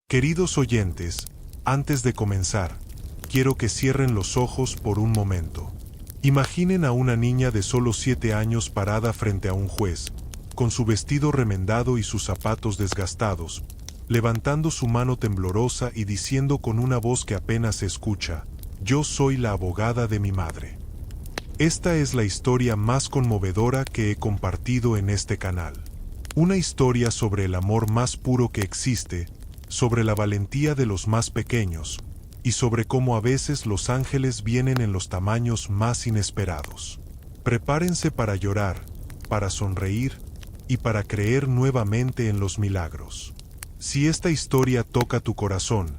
Queridos oyentes, antes de comenzar, quiero que cierren los ojos por un momento. Imaginen a una niña de solo 7 años parada frente a un juez, con su vestido remendado y sus zapatos desgastados, levantando su mano temblorosa y diciendo con una voz que apenas se escucha: «Yo soy la abogada de mi madre». Esta es la historia más conmovedora que he compartido en este canal. Una historia sobre el amor más puro que existe, sobre la valentía de los más pequeños, y sobre cómo a veces los ángeles vienen en los tamaños más inesperados. Prepárense para llorar, para sonreír y para creer nuevamente en los milagros. Si esta historia toca tu corazón,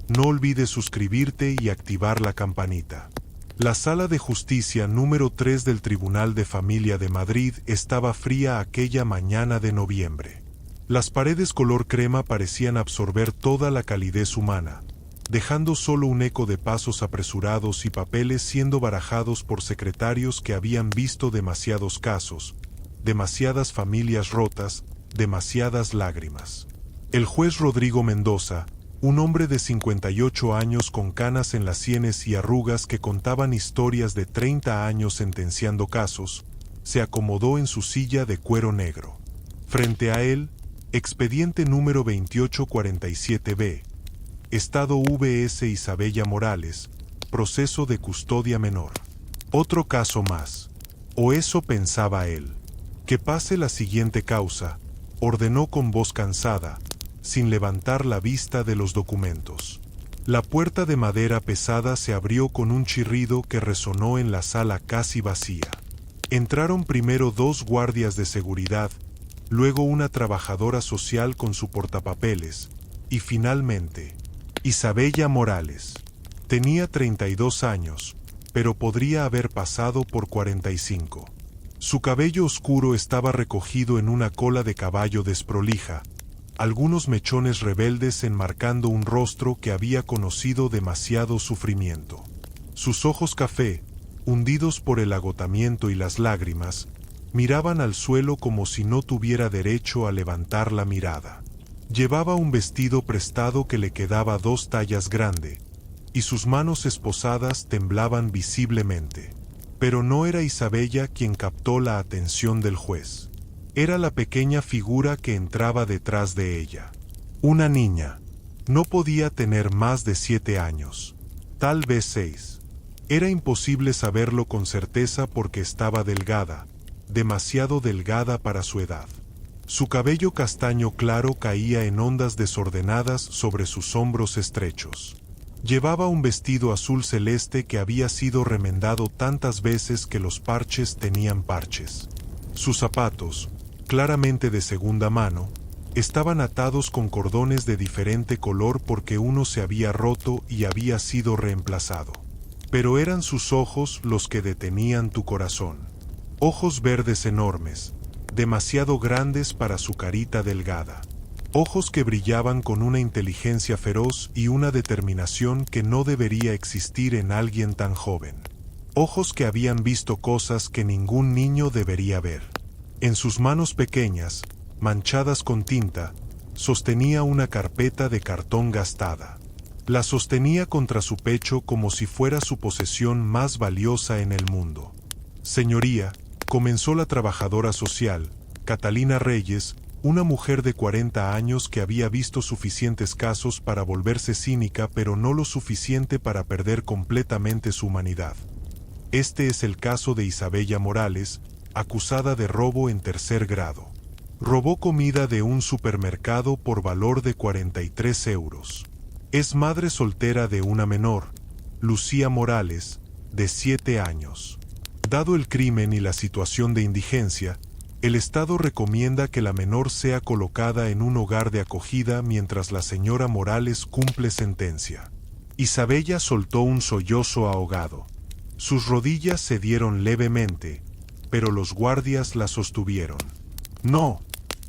no olvides suscribirte y activar la campanita. La Sala de Justicia número 3 del Tribunal de Familia de Madrid estaba fría aquella mañana de noviembre. Las paredes color crema parecían absorber toda la calidez humana, dejando solo un eco de pasos apresurados y papeles siendo barajados por secretarios que habían visto demasiados casos, demasiadas familias rotas, demasiadas lágrimas. El juez Rodrigo Mendoza, un hombre de 58 años con canas en las sienes y arrugas que contaban historias de 30 años sentenciando casos, se acomodó en su silla de cuero negro. Frente a él, expediente número 2847B, Estado VS Isabella Morales, proceso de custodia menor. Otro caso más. O eso pensaba él. Que pase la siguiente causa, ordenó con voz cansada, sin levantar la vista de los documentos. La puerta de madera pesada se abrió con un chirrido que resonó en la sala casi vacía. Entraron primero 2 guardias de seguridad, luego una trabajadora social con su portapapeles, y finalmente, Isabella Morales. Tenía 32 años, pero podría haber pasado por 45. Su cabello oscuro estaba recogido en una cola de caballo desprolija, algunos mechones rebeldes enmarcando un rostro que había conocido demasiado sufrimiento. Sus ojos café, hundidos por el agotamiento y las lágrimas, miraban al suelo como si no tuviera derecho a levantar la mirada. Llevaba un vestido prestado que le quedaba 2 tallas grande, y sus manos esposadas temblaban visiblemente. Pero no era Isabella quien captó la atención del juez. Era la pequeña figura que entraba detrás de ella. Una niña. No podía tener más de 7 años. Tal vez 6. Era imposible saberlo con certeza porque estaba delgada, demasiado delgada para su edad. Su cabello castaño claro caía en ondas desordenadas sobre sus hombros estrechos. Llevaba un vestido azul celeste que había sido remendado tantas veces que los parches tenían parches. Sus zapatos, claramente de segunda mano, estaban atados con cordones de diferente color porque uno se había roto y había sido reemplazado. Pero eran sus ojos los que detenían tu corazón. Ojos verdes enormes, demasiado grandes para su carita delgada. Ojos que brillaban con una inteligencia feroz y una determinación que no debería existir en alguien tan joven. Ojos que habían visto cosas que ningún niño debería ver. En sus manos pequeñas, manchadas con tinta, sostenía una carpeta de cartón gastada. La sostenía contra su pecho como si fuera su posesión más valiosa en el mundo. Señoría, comenzó la trabajadora social, Catalina Reyes, una mujer de 40 años que había visto suficientes casos para volverse cínica pero no lo suficiente para perder completamente su humanidad. Este es el caso de Isabella Morales, acusada de robo en 3er grado. Robó comida de un supermercado por valor de 43 euros. Es madre soltera de una menor, Lucía Morales, de 7 años. Dado el crimen y la situación de indigencia, el Estado recomienda que la menor sea colocada en un hogar de acogida mientras la señora Morales cumple sentencia. Isabella soltó un sollozo ahogado. Sus rodillas cedieron levemente, pero los guardias la sostuvieron. «No»,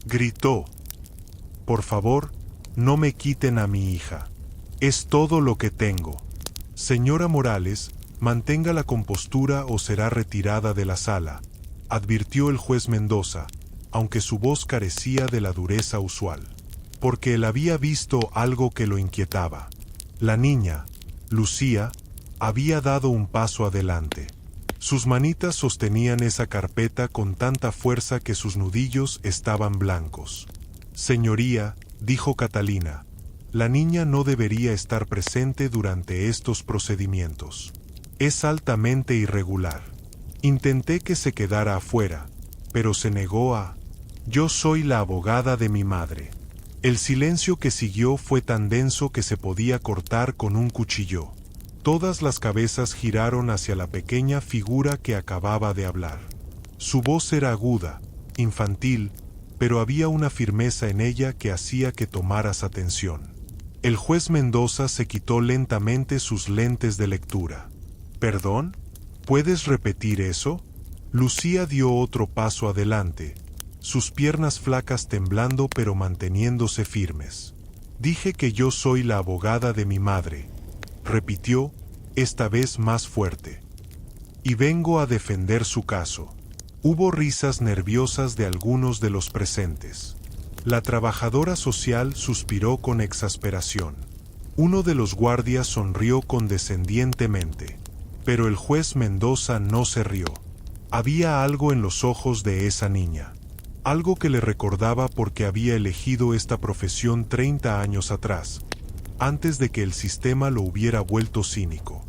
gritó. «Por favor, no me quiten a mi hija. Es todo lo que tengo. Señora Morales, mantenga la compostura o será retirada de la sala», advirtió el juez Mendoza, aunque su voz carecía de la dureza usual. porque él había visto algo que lo inquietaba. La niña, Lucía, había dado un paso adelante. Sus manitas sostenían esa carpeta con tanta fuerza que sus nudillos estaban blancos. Señoría, dijo Catalina, la niña no debería estar presente durante estos procedimientos. Es altamente irregular. Intenté que se quedara afuera, pero se negó a... Yo soy la abogada de mi madre. El silencio que siguió fue tan denso que se podía cortar con un cuchillo. Todas las cabezas giraron hacia la pequeña figura que acababa de hablar. Su voz era aguda, infantil, pero había una firmeza en ella que hacía que tomaras atención. El juez Mendoza se quitó lentamente sus lentes de lectura. ¿Perdón? ¿Puedes repetir eso? Lucía dio otro paso adelante, sus piernas flacas temblando pero manteniéndose firmes. Dije que yo soy la abogada de mi madre, repitió, esta vez más fuerte. Y vengo a defender su caso. Hubo risas nerviosas de algunos de los presentes. La trabajadora social suspiró con exasperación. Uno de los guardias sonrió condescendientemente, pero el juez Mendoza no se rió. Había algo en los ojos de esa niña, algo que le recordaba porque había elegido esta profesión 30 años atrás, antes de que el sistema lo hubiera vuelto cínico.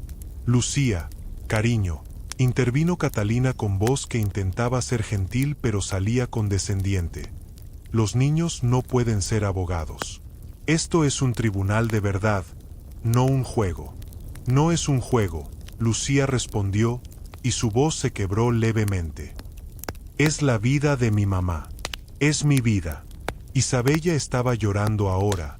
Lucía, cariño, intervino Catalina con voz que intentaba ser gentil pero salía condescendiente. Los niños no pueden ser abogados. Esto es un tribunal de verdad, no un juego. No es un juego, Lucía respondió, y su voz se quebró levemente. Es la vida de mi mamá. Es mi vida. Isabella estaba llorando ahora,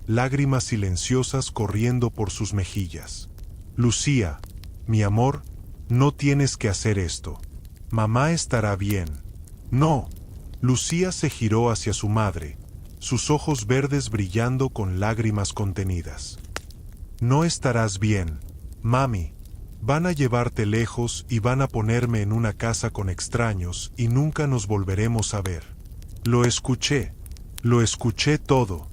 lágrimas silenciosas corriendo por sus mejillas. Lucía, mi amor, no tienes que hacer esto. Mamá estará bien. No. Lucía se giró hacia su madre, sus ojos verdes brillando con lágrimas contenidas. No estarás bien, mami. Van a llevarte lejos y van a ponerme en una casa con extraños y nunca nos volveremos a ver. Lo escuché todo.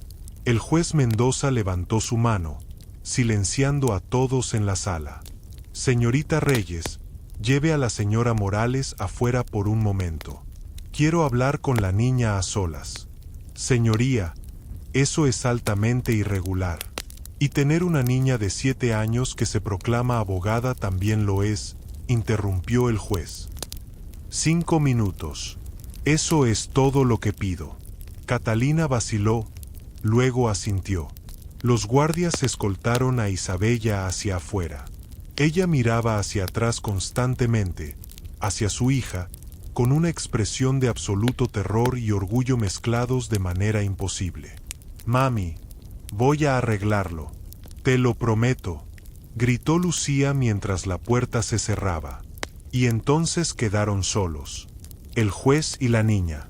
El juez Mendoza levantó su mano, silenciando a todos en la sala. Señorita Reyes, lleve a la señora Morales afuera por un momento. Quiero hablar con la niña a solas. Señoría, eso es altamente irregular. Y tener una niña de 7 años que se proclama abogada también lo es, interrumpió el juez. 5 minutos. Eso es todo lo que pido. Catalina vaciló, luego asintió. Los guardias escoltaron a Isabella hacia afuera. Ella miraba hacia atrás constantemente, hacia su hija, con una expresión de absoluto terror y orgullo mezclados de manera imposible. Mami, voy a arreglarlo. Te lo prometo, gritó Lucía mientras la puerta se cerraba. Y entonces quedaron solos, el juez y la niña.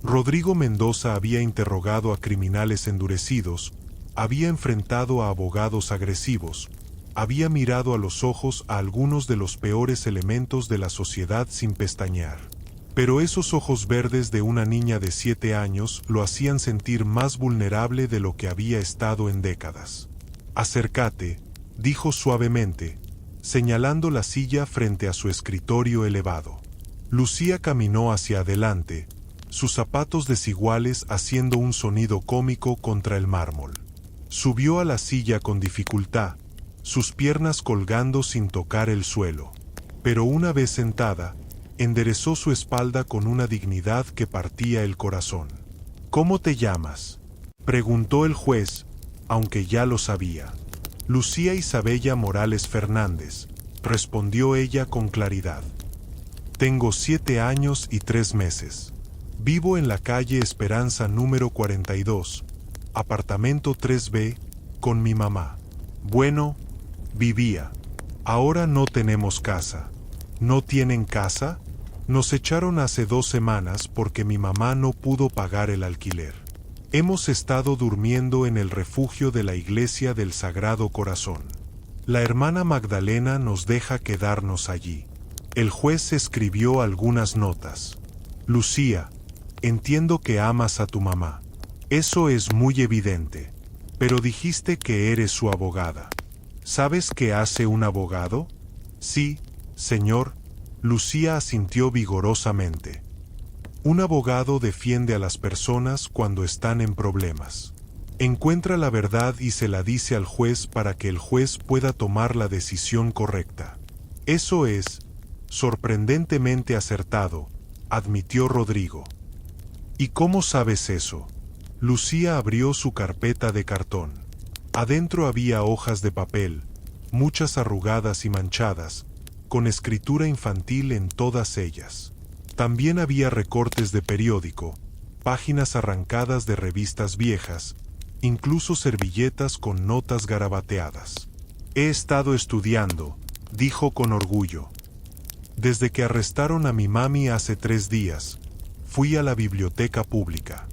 Rodrigo Mendoza había interrogado a criminales endurecidos, había enfrentado a abogados agresivos, había mirado a los ojos a algunos de los peores elementos de la sociedad sin pestañear. Pero esos ojos verdes de una niña de 7 años lo hacían sentir más vulnerable de lo que había estado en décadas. Acércate, dijo suavemente, señalando la silla frente a su escritorio elevado. Lucía caminó hacia adelante, sus zapatos desiguales haciendo un sonido cómico contra el mármol. Subió a la silla con dificultad, sus piernas colgando sin tocar el suelo. Pero una vez sentada, enderezó su espalda con una dignidad que partía el corazón. ¿Cómo te llamas?, preguntó el juez, aunque ya lo sabía. Lucía Isabella Morales Fernández, respondió ella con claridad. Tengo 7 años y 3 meses. Vivo en la calle Esperanza número 42, apartamento 3B, con mi mamá. Bueno, vivía. Ahora no tenemos casa. ¿No tienen casa? Nos echaron hace 2 semanas porque mi mamá no pudo pagar el alquiler. Hemos estado durmiendo en el refugio de la Iglesia del Sagrado Corazón. La hermana Magdalena nos deja quedarnos allí. El juez escribió algunas notas. Lucía, entiendo que amas a tu mamá. Eso es muy evidente. Pero dijiste que eres su abogada. ¿Sabes qué hace un abogado? Sí, señor. Lucía asintió vigorosamente. Un abogado defiende a las personas cuando están en problemas. Encuentra la verdad y se la dice al juez para que el juez pueda tomar la decisión correcta. Eso es sorprendentemente acertado, admitió Rodrigo. ¿Y cómo sabes eso? Lucía abrió su carpeta de cartón. Adentro había hojas de papel, muchas arrugadas y manchadas, con escritura infantil en todas ellas. También había recortes de periódico, páginas arrancadas de revistas viejas, incluso servilletas con notas garabateadas. He estado estudiando, dijo con orgullo. Desde que arrestaron a mi mami hace 3 días, fui a la biblioteca pública.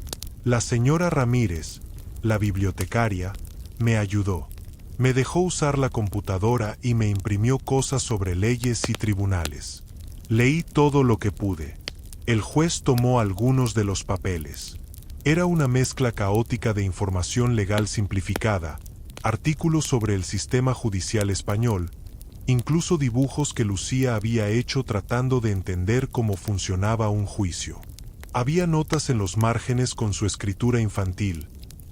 La señora Ramírez, la bibliotecaria, me ayudó. Me dejó usar la computadora y me imprimió cosas sobre leyes y tribunales. Leí todo lo que pude. El juez tomó algunos de los papeles. Era una mezcla caótica de información legal simplificada, artículos sobre el sistema judicial español, incluso dibujos que Lucía había hecho tratando de entender cómo funcionaba un juicio. Había notas en los márgenes con su escritura infantil.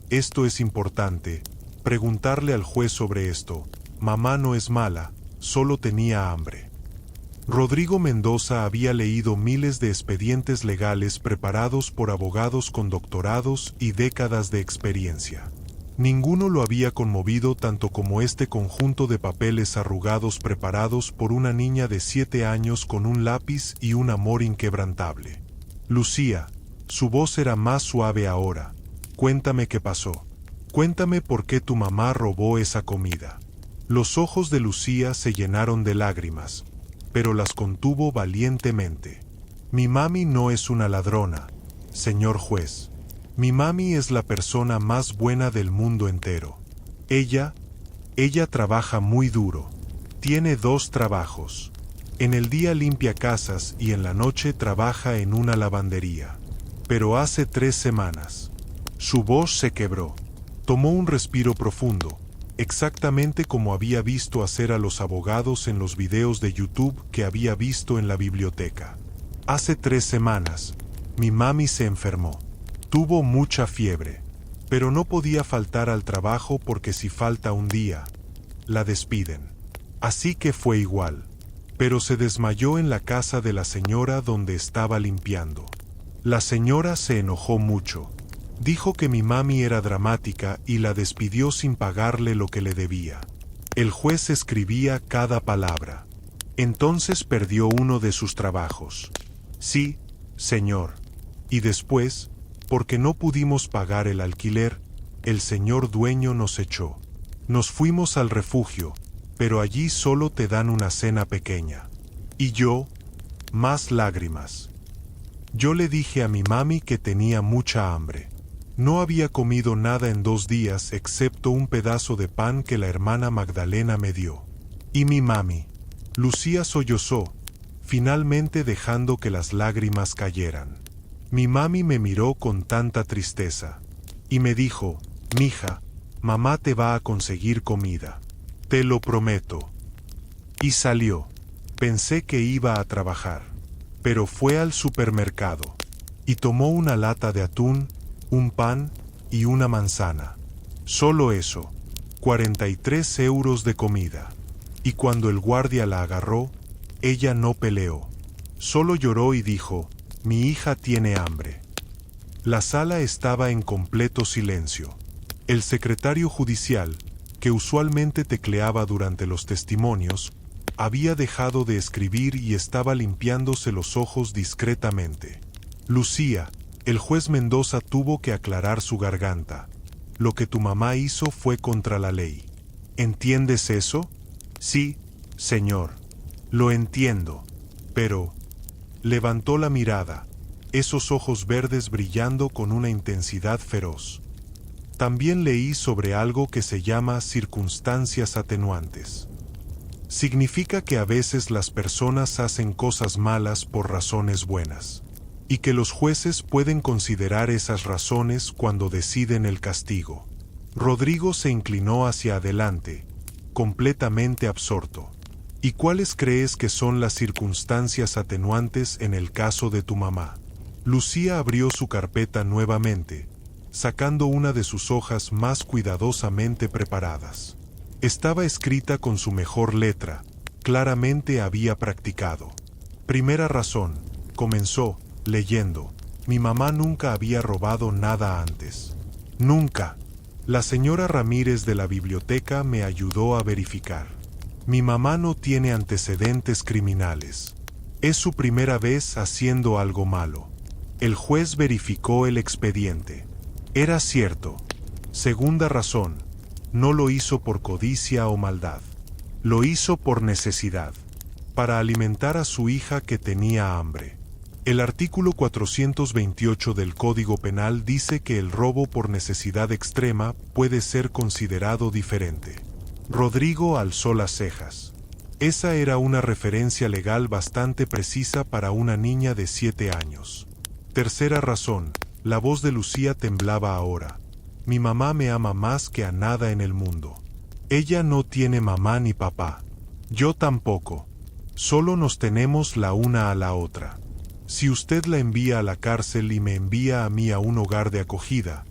Esto es importante. Preguntarle al juez sobre esto. Mamá no es mala, solo tenía hambre. Rodrigo Mendoza había leído miles de expedientes legales preparados por abogados con doctorados y décadas de experiencia. Ninguno lo había conmovido tanto como este conjunto de papeles arrugados preparados por una niña de 7 años con un lápiz y un amor inquebrantable. Lucía, su voz era más suave ahora. Cuéntame qué pasó. Cuéntame por qué tu mamá robó esa comida. Los ojos de Lucía se llenaron de lágrimas, pero las contuvo valientemente. Mi mami no es una ladrona, señor juez. Mi mami es la persona más buena del mundo entero. Ella trabaja muy duro. Tiene 2 trabajos. En el día limpia casas y en la noche trabaja en una lavandería. Pero hace 3 semanas. Su voz se quebró. Tomó un respiro profundo, exactamente como había visto hacer a los abogados en los videos de YouTube que había visto en la biblioteca. Hace 3 semanas, mi mami se enfermó. Tuvo mucha fiebre, pero no podía faltar al trabajo porque si falta un día, la despiden. Así que fue igual. Pero se desmayó en la casa de la señora donde estaba limpiando. La señora se enojó mucho. Dijo que mi mami era dramática y la despidió sin pagarle lo que le debía. El juez escribía cada palabra. Entonces perdió uno de sus trabajos. Sí, señor. Y después, porque no pudimos pagar el alquiler, el señor dueño nos echó. Nos fuimos al refugio, pero allí solo te dan una cena pequeña. Y yo, más lágrimas. Yo le dije a mi mami que tenía mucha hambre. No había comido nada en 2 días excepto un pedazo de pan que la hermana Magdalena me dio. Y mi mami. Lucía sollozó, finalmente dejando que las lágrimas cayeran. Mi mami me miró con tanta tristeza. Y me dijo, mija, mamá te va a conseguir comida. Te lo prometo. Y salió. Pensé que iba a trabajar. Pero fue al supermercado. Y tomó una lata de atún, un pan y una manzana. Solo eso. 43 euros de comida. Y cuando el guardia la agarró, ella no peleó. Solo lloró y dijo, mi hija tiene hambre. La sala estaba en completo silencio. El secretario judicial, que usualmente tecleaba durante los testimonios, había dejado de escribir y estaba limpiándose los ojos discretamente. Lucía, el juez Mendoza tuvo que aclarar su garganta. Lo que tu mamá hizo fue contra la ley. ¿Entiendes eso? Sí, señor. Lo entiendo. Pero... Levantó la mirada, esos ojos verdes brillando con una intensidad feroz. También leí sobre algo que se llama circunstancias atenuantes. Significa que a veces las personas hacen cosas malas por razones buenas. y que los jueces pueden considerar esas razones cuando deciden el castigo. Rodrigo se inclinó hacia adelante, completamente absorto. ¿Y cuáles crees que son las circunstancias atenuantes en el caso de tu mamá? Lucía abrió su carpeta nuevamente, sacando una de sus hojas más cuidadosamente preparadas. Estaba escrita con su mejor letra, claramente había practicado. Primera razón, comenzó, leyendo. Mi mamá nunca había robado nada antes. Nunca. La señora Ramírez de la biblioteca me ayudó a verificar. Mi mamá no tiene antecedentes criminales. Es su primera vez haciendo algo malo. El juez verificó el expediente. Era cierto. Segunda razón, no lo hizo por codicia o maldad. Lo hizo por necesidad, para alimentar a su hija que tenía hambre. El artículo 428 del Código Penal dice que el robo por necesidad extrema puede ser considerado diferente. Rodrigo alzó las cejas. Esa era una referencia legal bastante precisa para una niña de 7 años. Tercera razón, la voz de Lucía temblaba ahora. Mi mamá me ama más que a nada en el mundo. Ella no tiene mamá ni papá. Yo tampoco. Solo nos tenemos la una a la otra. Si usted la envía a la cárcel y me envía a mí a un hogar de acogida,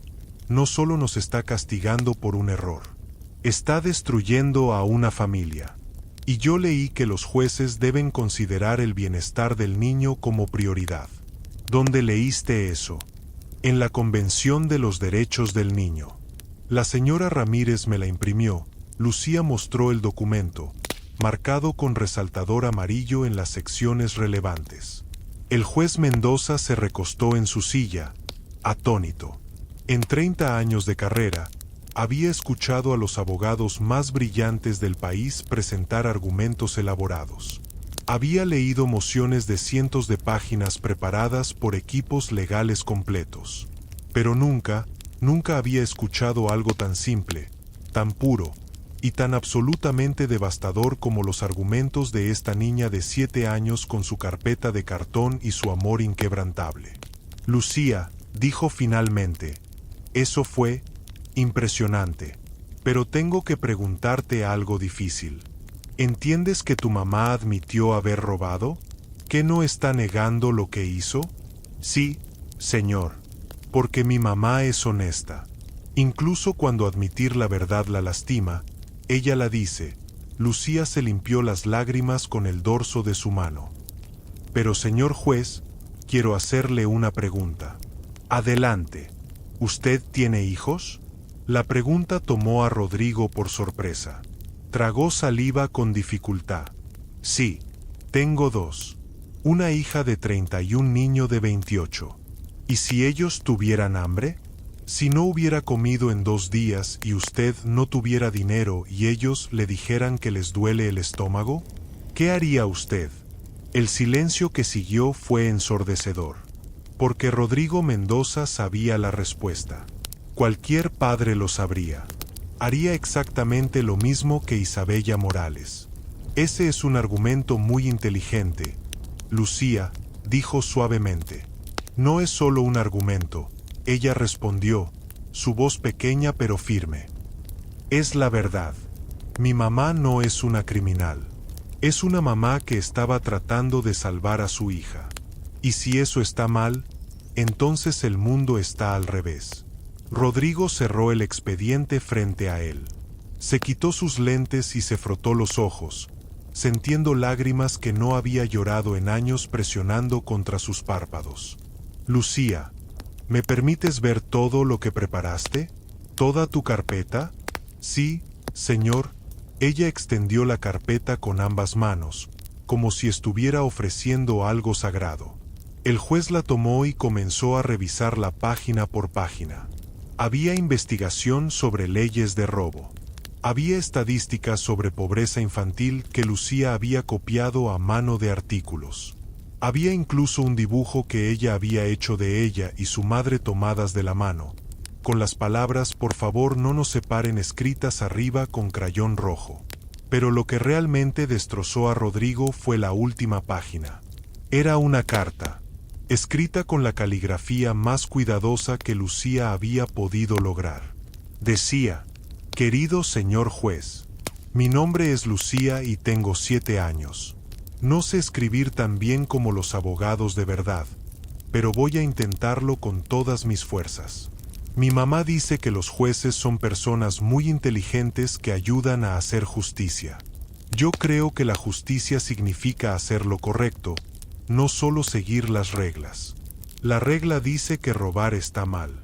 no solo nos está castigando por un error. Está destruyendo a una familia. Y yo leí que los jueces deben considerar el bienestar del niño como prioridad. ¿Dónde leíste eso? En la Convención de los Derechos del Niño. La señora Ramírez me la imprimió. Lucía mostró el documento, marcado con resaltador amarillo en las secciones relevantes. El juez Mendoza se recostó en su silla, atónito. En 30 años de carrera, había escuchado a los abogados más brillantes del país presentar argumentos elaborados. Había leído mociones de cientos de páginas preparadas por equipos legales completos. Pero nunca había escuchado algo tan simple, tan puro, y tan absolutamente devastador como los argumentos de esta niña de 7 años con su carpeta de cartón y su amor inquebrantable. Lucía, dijo finalmente, eso fue impresionante. Pero tengo que preguntarte algo difícil. ¿Entiendes que tu mamá admitió haber robado? ¿Que no está negando lo que hizo? Sí, señor, porque mi mamá es honesta. Incluso cuando admitir la verdad la lastima, ella la dice. Lucía se limpió las lágrimas con el dorso de su mano. Pero señor juez, quiero hacerle una pregunta. Adelante. ¿Usted tiene hijos? La pregunta tomó a Rodrigo por sorpresa. Tragó saliva con dificultad. Sí, tengo 2. Una hija de 30 y un niño de 28. ¿Y si ellos tuvieran hambre? Si no hubiera comido en 2 días y usted no tuviera dinero y ellos le dijeran que les duele el estómago, ¿qué haría usted? El silencio que siguió fue ensordecedor. Porque Rodrigo Mendoza sabía la respuesta. Cualquier padre lo sabría. Haría exactamente lo mismo que Isabella Morales. Ese es un argumento muy inteligente. Lucía, dijo suavemente. No es solo un argumento, ella respondió, su voz pequeña pero firme. Es la verdad. Mi mamá no es una criminal. Es una mamá que estaba tratando de salvar a su hija. Y si eso está mal, entonces el mundo está al revés. Rodrigo cerró el expediente frente a él. Se quitó sus lentes y se frotó los ojos, sintiendo lágrimas que no había llorado en años presionando contra sus párpados. Lucía, ¿me permites ver todo lo que preparaste? ¿Toda tu carpeta? Sí, señor. Ella extendió la carpeta con ambas manos, como si estuviera ofreciendo algo sagrado. El juez la tomó y comenzó a revisarla página por página. Había investigación sobre leyes de robo. Había estadísticas sobre pobreza infantil que Lucía había copiado a mano de artículos. Había incluso un dibujo que ella había hecho de ella y su madre tomadas de la mano, con las palabras «Por favor no nos separen» escritas arriba con crayón rojo. Pero lo que realmente destrozó a Rodrigo fue la última página. Era una carta. escrita con la caligrafía más cuidadosa que Lucía había podido lograr. Decía: «Querido señor juez, mi nombre es Lucía y tengo 7 años. No sé escribir tan bien como los abogados de verdad, pero voy a intentarlo con todas mis fuerzas. Mi mamá dice que los jueces son personas muy inteligentes que ayudan a hacer justicia. Yo creo que la justicia significa hacer lo correcto, no solo seguir las reglas. La regla dice que robar está mal.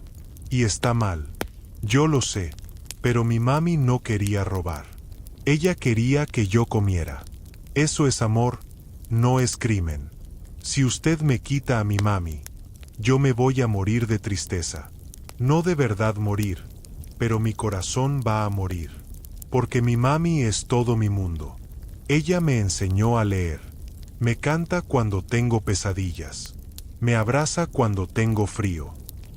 Y está mal. Yo lo sé, pero mi mami no quería robar. Ella quería que yo comiera. Eso es amor, no es crimen. Si usted me quita a mi mami, yo me voy a morir de tristeza. No de verdad morir, pero mi corazón va a morir. Porque mi mami es todo mi mundo. Ella me enseñó a leer. Me canta cuando tengo pesadillas. Me abraza cuando tengo frío.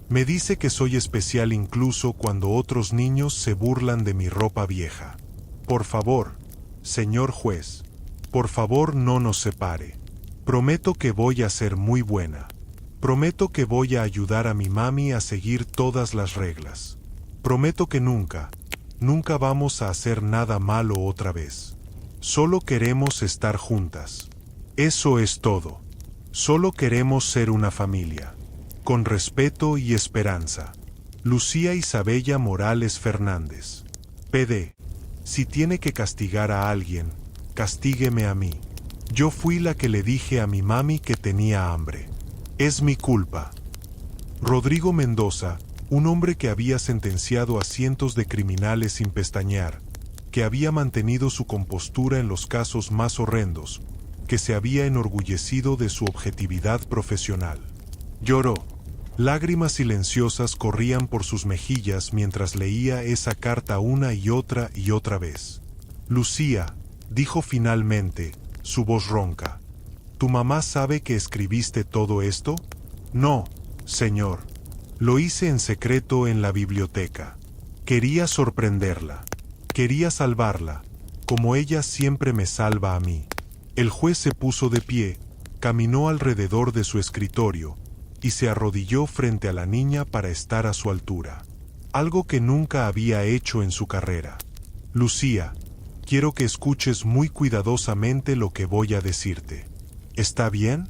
Me dice que soy especial incluso cuando otros niños se burlan de mi ropa vieja. Por favor, señor juez, por favor no nos separe. Prometo que voy a ser muy buena. Prometo que voy a ayudar a mi mami a seguir todas las reglas. Prometo que nunca vamos a hacer nada malo otra vez. Solo queremos estar juntas. Eso es todo. Solo queremos ser una familia. Con respeto y esperanza. Lucía Isabella Morales Fernández. PD. Si tiene que castigar a alguien, castígueme a mí. Yo fui la que le dije a mi mami que tenía hambre. Es mi culpa. Rodrigo Mendoza, un hombre que había sentenciado a cientos de criminales sin pestañear, que había mantenido su compostura en los casos más horrendos, que se había enorgullecido de su objetividad profesional. Lloró. Lágrimas silenciosas corrían por sus mejillas mientras leía esa carta una y otra vez. Lucía, dijo finalmente, su voz ronca. ¿Tu mamá sabe que escribiste todo esto? No, señor. Lo hice en secreto en la biblioteca. Quería sorprenderla. Quería salvarla, como ella siempre me salva a mí. El juez se puso de pie, caminó alrededor de su escritorio, y se arrodilló frente a la niña para estar a su altura. Algo que nunca había hecho en su carrera. Lucía, quiero que escuches muy cuidadosamente lo que voy a decirte. ¿Está bien?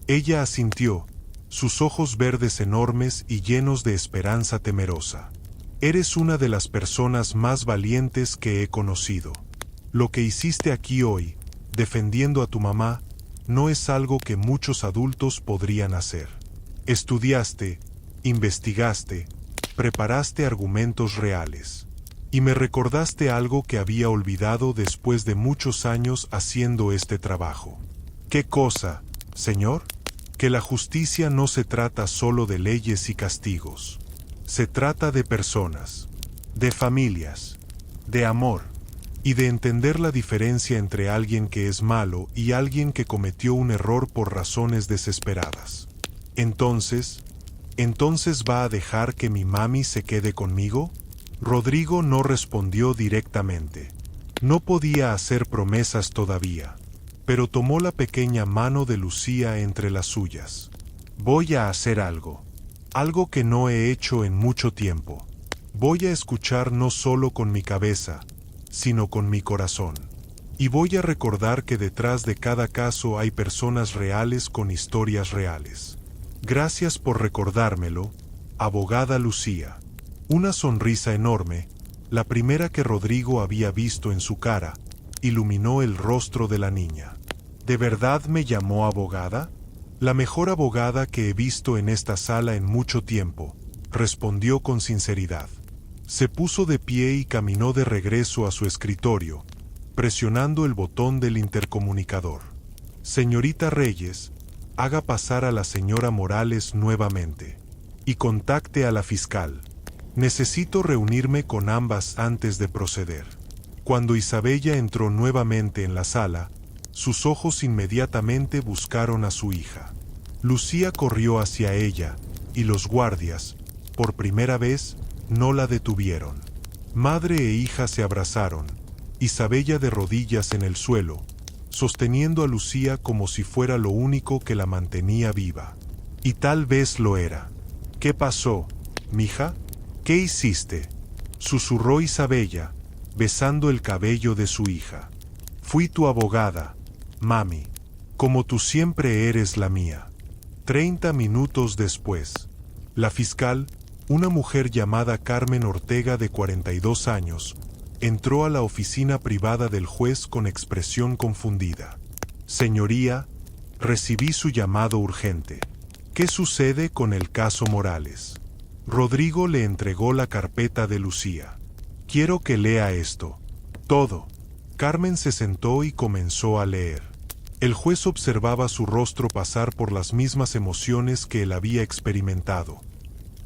Ella asintió, sus ojos verdes enormes y llenos de esperanza temerosa. Eres una de las personas más valientes que he conocido. Lo que hiciste aquí hoy, defendiendo a tu mamá, no es algo que muchos adultos podrían hacer. Estudiaste, investigaste, preparaste argumentos reales. Y me recordaste algo que había olvidado después de muchos años haciendo este trabajo. ¿Qué cosa, señor? Que la justicia no se trata solo de leyes y castigos. Se trata de personas, de familias, de amor, y de entender la diferencia entre alguien que es malo y alguien que cometió un error por razones desesperadas. Entonces ¿va a dejar que mi mami se quede conmigo? Rodrigo no respondió directamente. No podía hacer promesas todavía, pero tomó la pequeña mano de Lucía entre las suyas. Voy a hacer algo que no he hecho en mucho tiempo. Voy a escuchar no solo con mi cabeza, sino con mi corazón. Y voy a recordar que detrás de cada caso hay personas reales con historias reales. Gracias por recordármelo, abogada Lucía. Una sonrisa enorme, la primera que Rodrigo había visto en su cara, iluminó el rostro de la niña. ¿De verdad me llamó abogada? La mejor abogada que he visto en esta sala en mucho tiempo, respondió con sinceridad. Se puso de pie y caminó de regreso a su escritorio, presionando el botón del intercomunicador. Señorita Reyes, haga pasar a la señora Morales nuevamente. Y contacte a la fiscal. Necesito reunirme con ambas antes de proceder. Cuando Isabella entró nuevamente en la sala, sus ojos inmediatamente buscaron a su hija. Lucía corrió hacia ella, y los guardias, por primera vez, no la detuvieron. Madre e hija se abrazaron, Isabella de rodillas en el suelo, sosteniendo a Lucía como si fuera lo único que la mantenía viva. Y tal vez lo era. ¿Qué pasó, mija? ¿Qué hiciste? Susurró Isabella, besando el cabello de su hija. Fui tu abogada, mami, como tú siempre eres la mía. 30 minutos después, la fiscal, una mujer llamada Carmen Ortega de 42 años, entró a la oficina privada del juez con expresión confundida. Señoría, recibí su llamado urgente. ¿Qué sucede con el caso Morales? Rodrigo le entregó la carpeta de Lucía. Quiero que lea esto. Todo. Carmen se sentó y comenzó a leer. El juez observaba su rostro pasar por las mismas emociones que él había experimentado.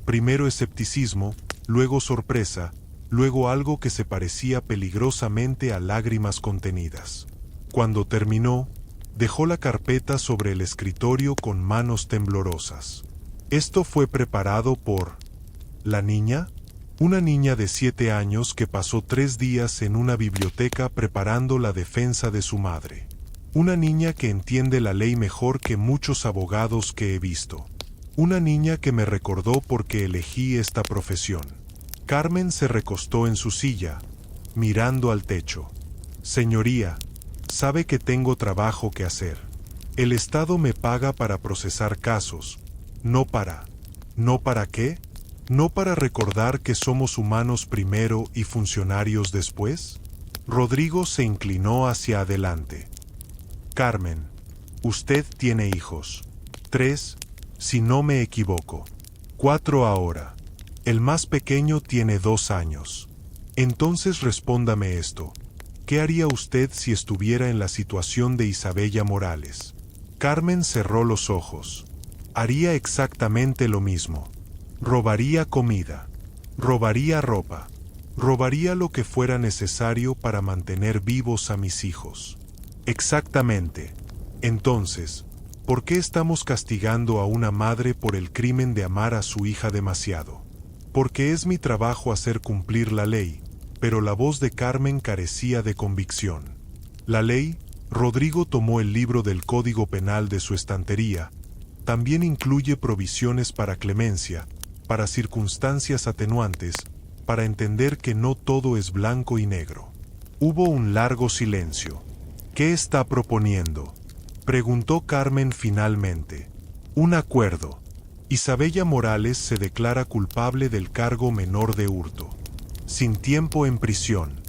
Primero escepticismo, luego sorpresa, luego algo que se parecía peligrosamente a lágrimas contenidas. Cuando terminó, dejó la carpeta sobre el escritorio con manos temblorosas. Esto fue preparado por... ¿la niña? Una niña de 7 años que pasó 3 días en una biblioteca preparando la defensa de su madre. Una niña que entiende la ley mejor que muchos abogados que he visto. Una niña que me recordó por qué elegí esta profesión. Carmen se recostó en su silla, mirando al techo. Señoría, sabe que tengo trabajo que hacer. El Estado me paga para procesar casos, ¿no para qué? ¿No para recordar que somos humanos primero y funcionarios después? Rodrigo se inclinó hacia adelante. Carmen, usted tiene hijos. 3, si no me equivoco. 4 ahora. El más pequeño tiene 2 años. Entonces respóndame esto. ¿Qué haría usted si estuviera en la situación de Isabella Morales? Carmen cerró los ojos. Haría exactamente lo mismo. Robaría comida. Robaría ropa. Robaría lo que fuera necesario para mantener vivos a mis hijos. Exactamente. Entonces, ¿por qué estamos castigando a una madre por el crimen de amar a su hija demasiado? Porque es mi trabajo hacer cumplir la ley. Pero la voz de Carmen carecía de convicción. La ley, Rodrigo tomó el libro del Código Penal de su estantería, también incluye provisiones para clemencia, para circunstancias atenuantes, para entender que no todo es blanco y negro. Hubo un largo silencio. ¿Qué está proponiendo?, preguntó Carmen finalmente. Un acuerdo. Isabella Morales se declara culpable del cargo menor de hurto. Sin tiempo en prisión.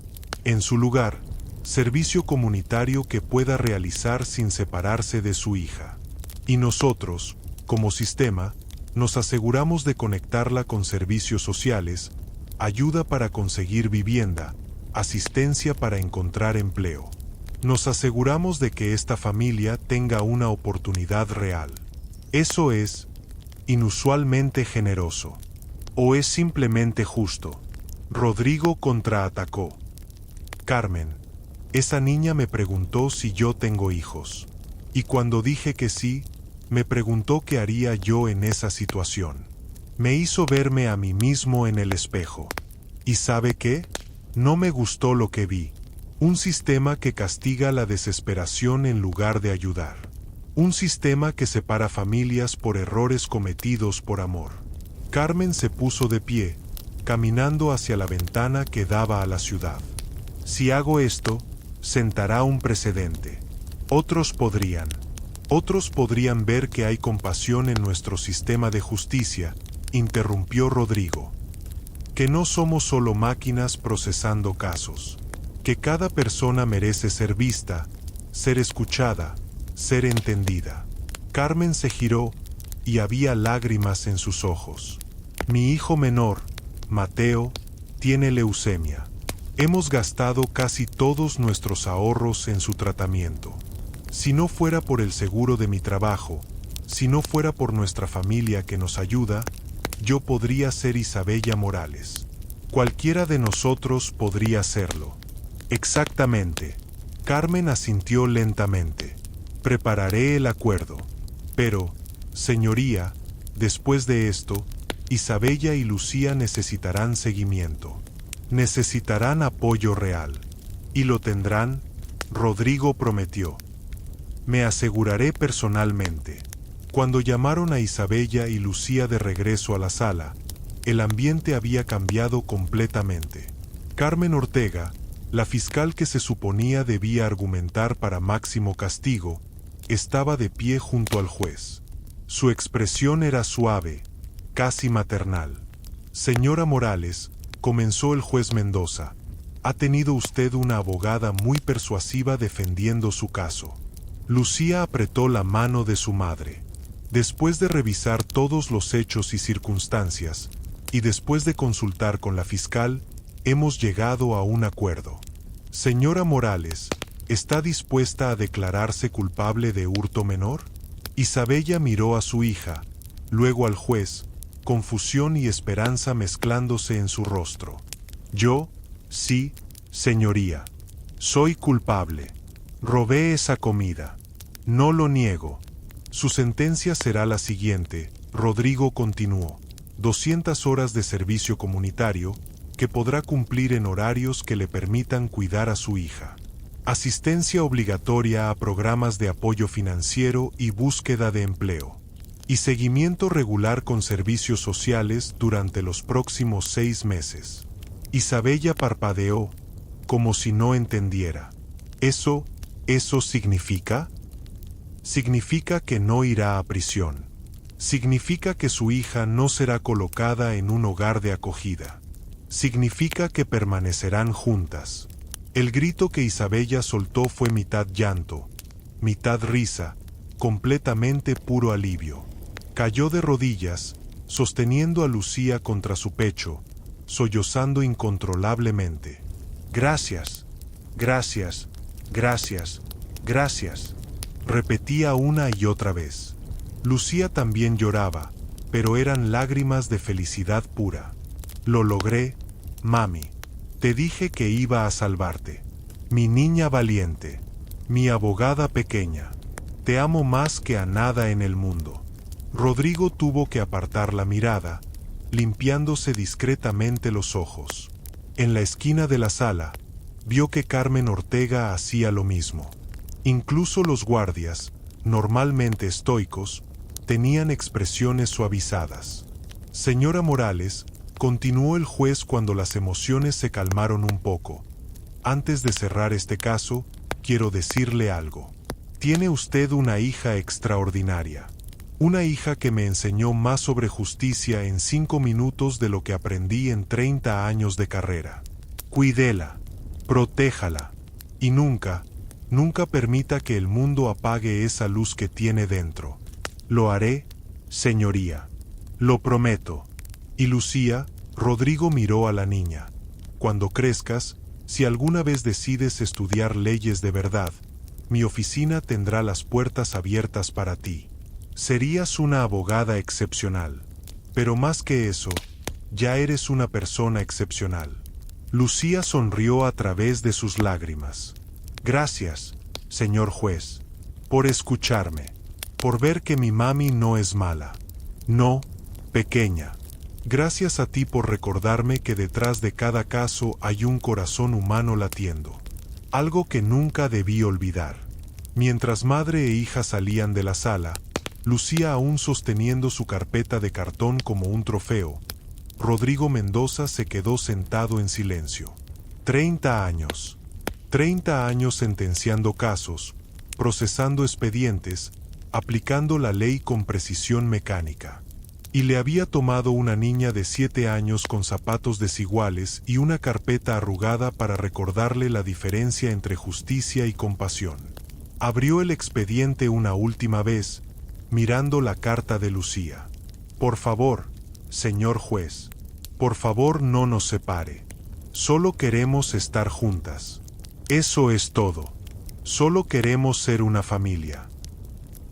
En su lugar, servicio comunitario que pueda realizar sin separarse de su hija. Y nosotros, como sistema, nos aseguramos de conectarla con servicios sociales, ayuda para conseguir vivienda, asistencia para encontrar empleo. Nos aseguramos de que esta familia tenga una oportunidad real. ¿Eso es inusualmente generoso? ¿O es simplemente justo? Rodrigo contraatacó. Carmen, esa niña me preguntó si yo tengo hijos. Y cuando dije que sí, me preguntó qué haría yo en esa situación. Me hizo verme a mí mismo en el espejo. ¿Y sabe qué? No me gustó lo que vi. Un sistema que castiga la desesperación en lugar de ayudar. Un sistema que separa familias por errores cometidos por amor. Carmen se puso de pie, caminando hacia la ventana que daba a la ciudad. Si hago esto, sentará un precedente. Otros podrían ver que hay compasión en nuestro sistema de justicia, interrumpió Rodrigo. Que no somos solo máquinas procesando casos. Que cada persona merece ser vista, ser escuchada, ser entendida. Carmen se giró y había lágrimas en sus ojos. Mi hijo menor, Mateo, tiene leucemia. Hemos gastado casi todos nuestros ahorros en su tratamiento. Si no fuera por el seguro de mi trabajo, si no fuera por nuestra familia que nos ayuda, yo podría ser Isabella Morales. Cualquiera de nosotros podría serlo. Exactamente. Carmen asintió lentamente. Prepararé el acuerdo. Pero, señoría, después de esto, Isabella y Lucía necesitarán seguimiento. Necesitarán apoyo real. Y lo tendrán, Rodrigo prometió. Me aseguraré personalmente. Cuando llamaron a Isabella y Lucía de regreso a la sala, el ambiente había cambiado completamente. Carmen Ortega, la fiscal que se suponía debía argumentar para máximo castigo, estaba de pie junto al juez. Su expresión era suave, casi maternal. Señora Morales, comenzó el juez Mendoza, ha tenido usted una abogada muy persuasiva defendiendo su caso. Lucía apretó la mano de su madre. Después de revisar todos los hechos y circunstancias, y después de consultar con la fiscal, hemos llegado a un acuerdo. Señora Morales, ¿está dispuesta a declararse culpable de hurto menor? Isabella miró a su hija, luego al juez, confusión y esperanza mezclándose en su rostro. Yo, sí, señoría. Soy culpable. Robé esa comida. No lo niego. Su sentencia será la siguiente, Rodrigo continuó. 200 horas de servicio comunitario, que podrá cumplir en horarios que le permitan cuidar a su hija. Asistencia obligatoria a programas de apoyo financiero y búsqueda de empleo. Y seguimiento regular con servicios sociales durante los próximos 6 meses. Isabella parpadeó, como si no entendiera. ¿Eso significa? Significa que no irá a prisión. Significa que su hija no será colocada en un hogar de acogida. Significa que permanecerán juntas. El grito que Isabella soltó fue mitad llanto, mitad risa, completamente puro alivio. Cayó de rodillas, sosteniendo a Lucía contra su pecho, sollozando incontrolablemente. Gracias, gracias, gracias, gracias, repetía una y otra vez. Lucía también lloraba, pero eran lágrimas de felicidad pura. Lo logré, mami. Te dije que iba a salvarte. Mi niña valiente. Mi abogada pequeña. Te amo más que a nada en el mundo. Rodrigo tuvo que apartar la mirada, limpiándose discretamente los ojos. En la esquina de la sala, vio que Carmen Ortega hacía lo mismo. Incluso los guardias, normalmente estoicos, tenían expresiones suavizadas. Señora Morales, continuó el juez cuando las emociones se calmaron un poco. Antes de cerrar este caso, quiero decirle algo. Tiene usted una hija extraordinaria. Una hija que me enseñó más sobre justicia en 5 minutos de lo que aprendí en 30 años de carrera. Cuídela, protéjala, y nunca, nunca permita que el mundo apague esa luz que tiene dentro. Lo haré, señoría. Lo prometo. Y Lucía, Rodrigo miró a la niña. Cuando crezcas, si alguna vez decides estudiar leyes de verdad, mi oficina tendrá las puertas abiertas para ti. Serías una abogada excepcional. Pero más que eso, ya eres una persona excepcional. Lucía sonrió a través de sus lágrimas. Gracias, señor juez, por escucharme, por ver que mi mami no es mala. No, pequeña. Gracias a ti por recordarme que detrás de cada caso hay un corazón humano latiendo. Algo que nunca debí olvidar. Mientras madre e hija salían de la sala, Lucía aún sosteniendo su carpeta de cartón como un trofeo, Rodrigo Mendoza se quedó sentado en silencio. 30 años. 30 años sentenciando casos, procesando expedientes, aplicando la ley con precisión mecánica. Y le había tomado una niña de 7 años con zapatos desiguales y una carpeta arrugada para recordarle la diferencia entre justicia y compasión. Abrió el expediente una última vez, mirando la carta de Lucía. Por favor, señor juez, por favor no nos separe. Solo queremos estar juntas. Eso es todo. Solo queremos ser una familia.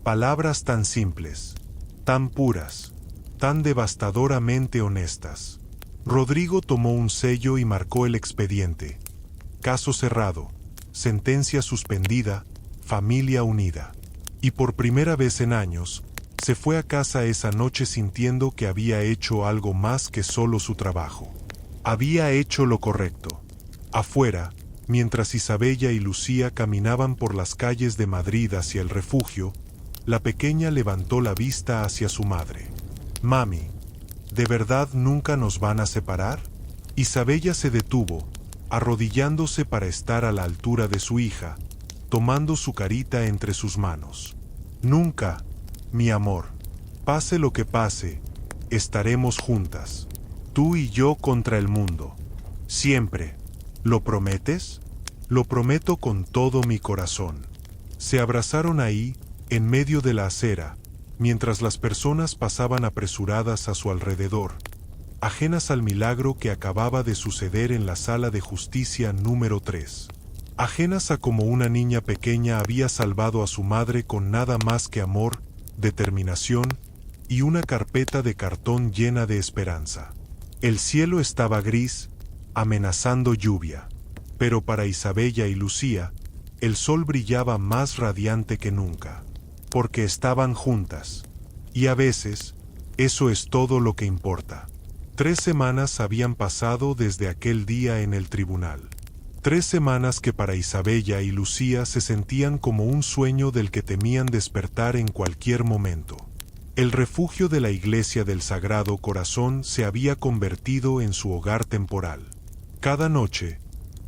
Palabras tan simples, tan puras, tan devastadoramente honestas. Rodrigo tomó un sello y marcó el expediente. Caso cerrado, sentencia suspendida, familia unida. Y por primera vez en años, se fue a casa esa noche sintiendo que había hecho algo más que solo su trabajo. Había hecho lo correcto. Afuera, mientras Isabella y Lucía caminaban por las calles de Madrid hacia el refugio, La pequeña levantó la vista hacia su madre. «Mami, ¿de verdad nunca nos van a separar?» Isabella se detuvo, arrodillándose para estar a la altura de su hija, tomando su carita entre sus manos. «Nunca, mi amor. Pase lo que pase, estaremos juntas. Tú y yo contra el mundo. Siempre. ¿Lo prometes?» «Lo prometo con todo mi corazón». Se abrazaron ahí, en medio de la acera, mientras las personas pasaban apresuradas a su alrededor, ajenas al milagro que acababa de suceder en la sala de justicia número 3. Ajenas a cómo una niña pequeña había salvado a su madre con nada más que amor, determinación y una carpeta de cartón llena de esperanza. El cielo estaba gris, amenazando lluvia, pero para Isabella y Lucía, el sol brillaba más radiante que nunca, porque estaban juntas. Y a veces, eso es todo lo que importa. 3 semanas habían pasado desde aquel día en el tribunal. 3 semanas que para Isabella y Lucía se sentían como un sueño del que temían despertar en cualquier momento. El refugio de la Iglesia del Sagrado Corazón se había convertido en su hogar temporal. Cada noche,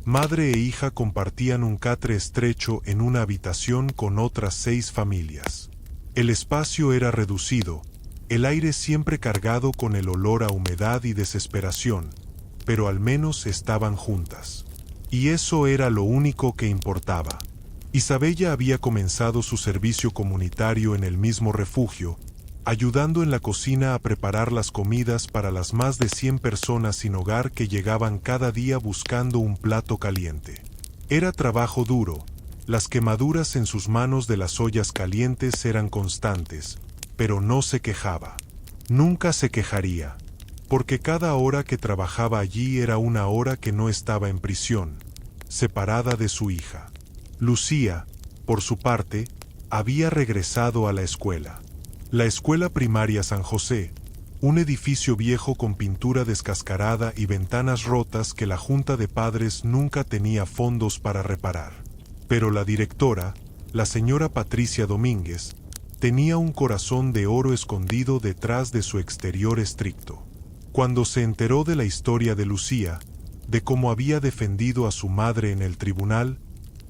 madre e hija compartían un catre estrecho en una habitación con otras 6 familias. El espacio era reducido, el aire siempre cargado con el olor a humedad y desesperación, pero al menos estaban juntas. Y eso era lo único que importaba. Isabella había comenzado su servicio comunitario en el mismo refugio, ayudando en la cocina a preparar las comidas para las más de 100 personas sin hogar que llegaban cada día buscando un plato caliente. Era trabajo duro, las quemaduras en sus manos de las ollas calientes eran constantes, pero no se quejaba. Nunca se quejaría, porque cada hora que trabajaba allí era una hora que no estaba en prisión, separada de su hija. Lucía, por su parte, había regresado a la escuela. La escuela primaria San José, un edificio viejo con pintura descascarada y ventanas rotas que la junta de padres nunca tenía fondos para reparar. Pero la directora, la señora Patricia Domínguez, tenía un corazón de oro escondido detrás de su exterior estricto. Cuando se enteró de la historia de Lucía, de cómo había defendido a su madre en el tribunal,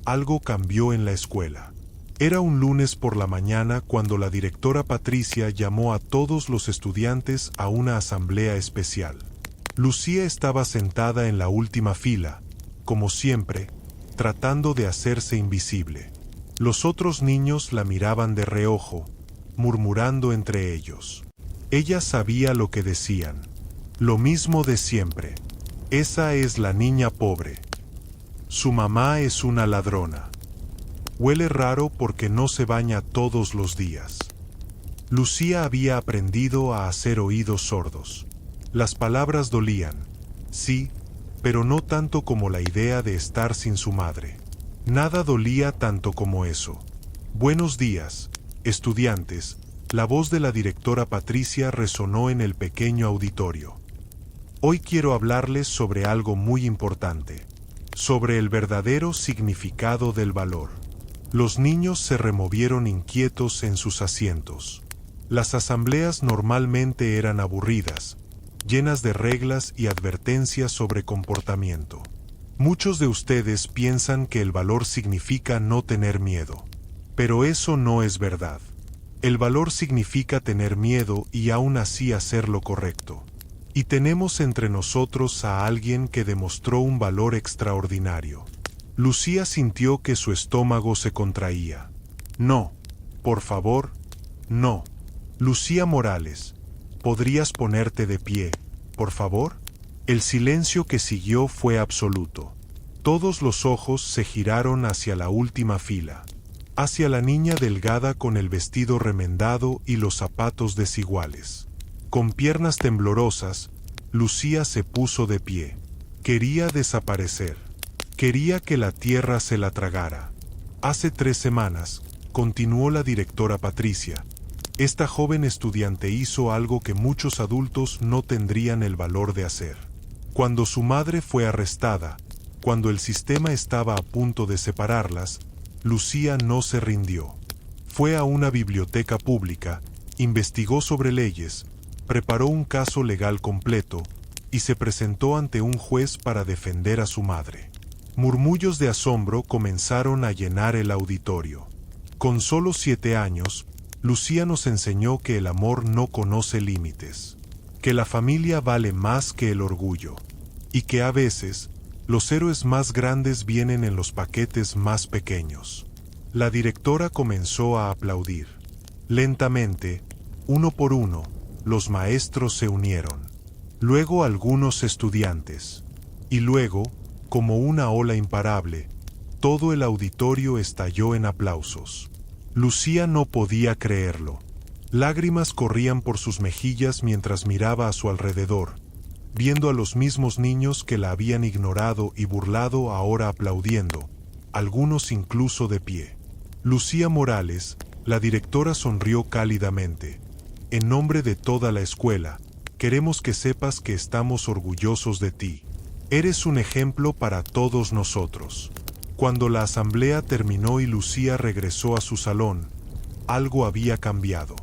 algo cambió en la escuela. Era un lunes por la mañana cuando la directora Patricia llamó a todos los estudiantes a una asamblea especial. Lucía estaba sentada en la última fila, como siempre, tratando de hacerse invisible. Los otros niños la miraban de reojo, murmurando entre ellos. Ella sabía lo que decían. Lo mismo de siempre. Esa es la niña pobre. Su mamá es una ladrona. Huele raro porque no se baña todos los días. Lucía había aprendido a hacer oídos sordos. Las palabras dolían, sí, pero no tanto como la idea de estar sin su madre. Nada dolía tanto como eso. Buenos días, estudiantes. La voz de la directora Patricia resonó en el pequeño auditorio. Hoy quiero hablarles sobre algo muy importante, sobre el verdadero significado del valor. Los niños se removieron inquietos en sus asientos. Las asambleas normalmente eran aburridas, llenas de reglas y advertencias sobre comportamiento. Muchos de ustedes piensan que el valor significa no tener miedo, pero eso no es verdad. El valor significa tener miedo y aún así hacer lo correcto. Y tenemos entre nosotros a alguien que demostró un valor extraordinario. Lucía sintió que su estómago se contraía. No, por favor, no. Lucía Morales, ¿podrías ponerte de pie, por favor? El silencio que siguió fue absoluto. Todos los ojos se giraron hacia la última fila, hacia la niña delgada con el vestido remendado y los zapatos desiguales. Con piernas temblorosas, Lucía se puso de pie. Quería desaparecer. Quería que la tierra se la tragara. Hace 3 semanas, continuó la directora Patricia, esta joven estudiante hizo algo que muchos adultos no tendrían el valor de hacer. Cuando su madre fue arrestada, cuando el sistema estaba a punto de separarlas, Lucía no se rindió. Fue a una biblioteca pública, investigó sobre leyes, preparó un caso legal completo y se presentó ante un juez para defender a su madre. Murmullos de asombro comenzaron a llenar el auditorio. Con solo 7 años, Lucía nos enseñó que el amor no conoce límites, que la familia vale más que el orgullo, y que a veces, los héroes más grandes vienen en los paquetes más pequeños. La directora comenzó a aplaudir. Lentamente, uno por uno, los maestros se unieron. Luego algunos estudiantes. Y luego, como una ola imparable, todo el auditorio estalló en aplausos. Lucía no podía creerlo. Lágrimas corrían por sus mejillas mientras miraba a su alrededor, viendo a los mismos niños que la habían ignorado y burlado ahora aplaudiendo, algunos incluso de pie. Lucía Morales, la directora, sonrió cálidamente. En nombre de toda la escuela, queremos que sepas que estamos orgullosos de ti. Eres un ejemplo para todos nosotros. Cuando la asamblea terminó y Lucía regresó a su salón, algo había cambiado.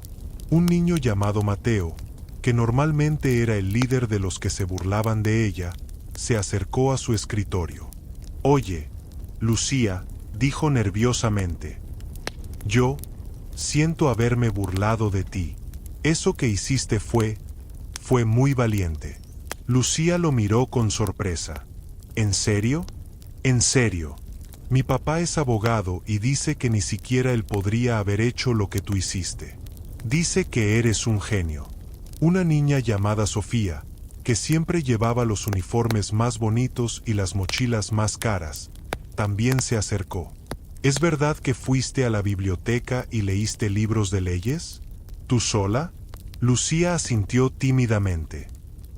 Un niño llamado Mateo, que normalmente era el líder de los que se burlaban de ella, se acercó a su escritorio. «Oye, Lucía», dijo nerviosamente, «yo siento haberme burlado de ti. Eso que hiciste fue muy valiente». Lucía lo miró con sorpresa. «¿En serio? En serio. Mi papá es abogado y dice que ni siquiera él podría haber hecho lo que tú hiciste. Dice que eres un genio». Una niña llamada Sofía, que siempre llevaba los uniformes más bonitos y las mochilas más caras, también se acercó. ¿Es verdad que fuiste a la biblioteca y leíste libros de leyes? ¿Tú sola? Lucía asintió tímidamente.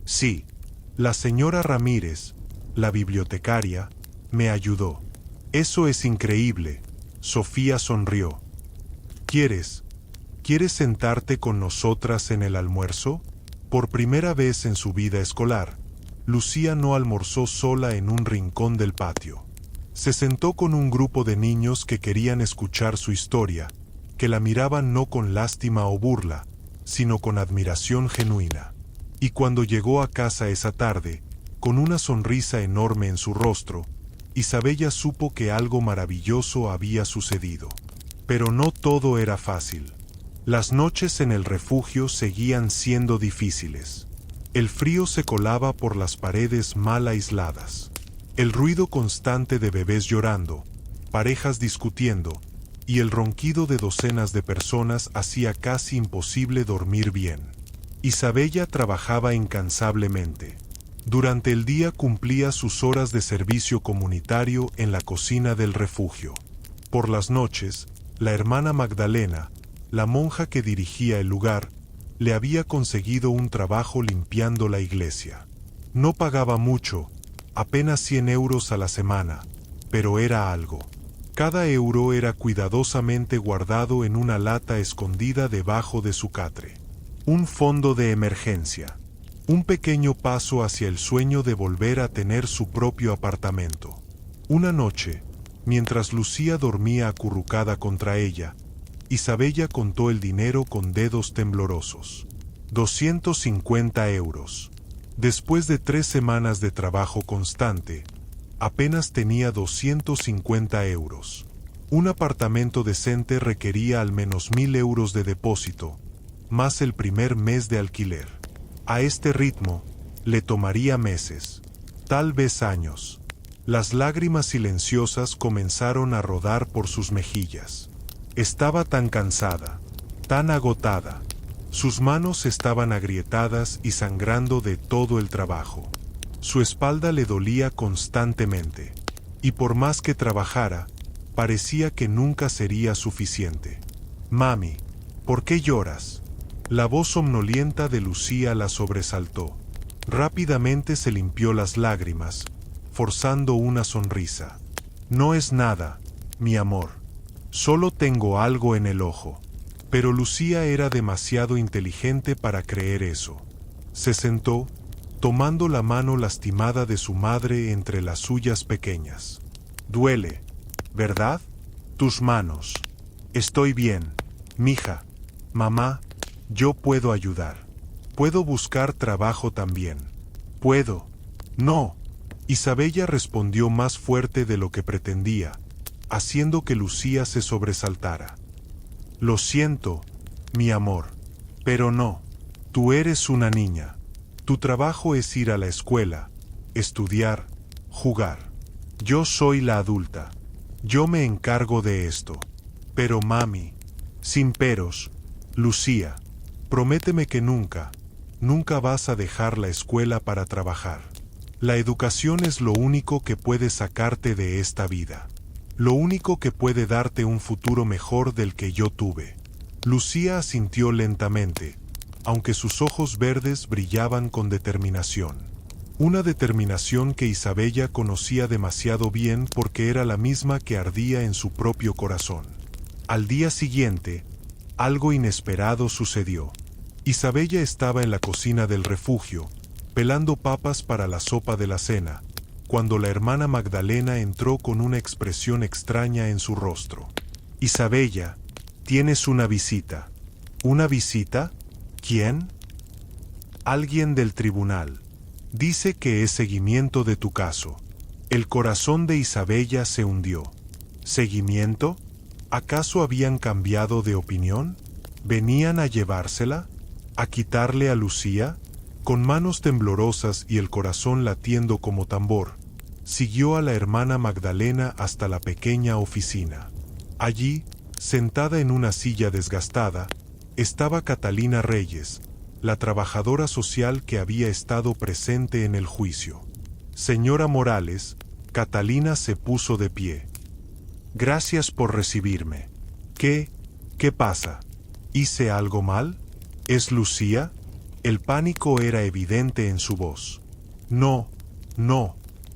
Sí, la señora Ramírez, la bibliotecaria, me ayudó. Eso es increíble. Sofía sonrió. ¿Quieres sentarte con nosotras en el almuerzo? Por primera vez en su vida escolar, Lucía no almorzó sola en un rincón del patio. Se sentó con un grupo de niños que querían escuchar su historia, que la miraban no con lástima o burla, sino con admiración genuina. Y cuando llegó a casa esa tarde, con una sonrisa enorme en su rostro, Isabella supo que algo maravilloso había sucedido. Pero no todo era fácil. Las noches en el refugio seguían siendo difíciles. El frío se colaba por las paredes mal aisladas. El ruido constante de bebés llorando, parejas discutiendo, y el ronquido de docenas de personas hacía casi imposible dormir bien. Isabella trabajaba incansablemente. Durante el día cumplía sus horas de servicio comunitario en la cocina del refugio. Por las noches, la hermana Magdalena, la monja que dirigía el lugar, le había conseguido un trabajo limpiando la iglesia. No pagaba mucho, apenas 100 euros a la semana, pero era algo. Cada euro era cuidadosamente guardado en una lata escondida debajo de su catre. Un fondo de emergencia. Un pequeño paso hacia el sueño de volver a tener su propio apartamento. Una noche, mientras Lucía dormía acurrucada contra ella, Isabella contó el dinero con dedos temblorosos. 250 euros. Después de 3 semanas de trabajo constante, apenas tenía 250 euros. Un apartamento decente requería al menos 1000 euros de depósito, más el primer mes de alquiler. A este ritmo, le tomaría meses, tal vez años. Las lágrimas silenciosas comenzaron a rodar por sus mejillas. Estaba tan cansada, tan agotada. Sus manos estaban agrietadas y sangrando de todo el trabajo. Su espalda le dolía constantemente, y por más que trabajara, parecía que nunca sería suficiente. «Mami, ¿por qué lloras?». La voz somnolienta de Lucía la sobresaltó. Rápidamente se limpió las lágrimas, forzando una sonrisa. «No es nada, mi amor. Solo tengo algo en el ojo». Pero Lucía era demasiado inteligente para creer eso. Se sentó, tomando la mano lastimada de su madre entre las suyas pequeñas. «Duele, ¿verdad? Tus manos». «Estoy bien», Mija, mamá, yo puedo ayudar. Puedo buscar trabajo también. Puedo. No. Isabella respondió más fuerte de lo que pretendía, haciendo que Lucía se sobresaltara. Lo siento, mi amor, pero no. Tú eres una niña. Tu trabajo es ir a la escuela, estudiar, jugar. Yo soy la adulta. Yo me encargo de esto. Pero mami, sin peros, Lucía, prométeme que nunca vas a dejar la escuela para trabajar. La educación es lo único que puede sacarte de esta vida. Lo único que puede darte un futuro mejor del que yo tuve. Lucía asintió lentamente, aunque sus ojos verdes brillaban con determinación. Una determinación que Isabella conocía demasiado bien porque era la misma que ardía en su propio corazón. Al día siguiente, algo inesperado sucedió. Isabella estaba en la cocina del refugio, pelando papas para la sopa de la cena, cuando la hermana Magdalena entró con una expresión extraña en su rostro. Isabella, tienes una visita. ¿Una visita? ¿Quién? Alguien del tribunal. Dice que es seguimiento de tu caso. El corazón de Isabella se hundió. ¿Seguimiento? ¿Acaso habían cambiado de opinión? ¿Venían a llevársela? ¿A quitarle a Lucía? Con manos temblorosas y el corazón latiendo como tambor, siguió a la hermana Magdalena hasta la pequeña oficina. Allí, sentada en una silla desgastada, estaba Catalina Reyes, la trabajadora social que había estado presente en el juicio. Señora Morales, Catalina se puso de pie. Gracias por recibirme. ¿Qué pasa? ¿Hice algo mal? ¿Es Lucía? El pánico era evidente en su voz. No,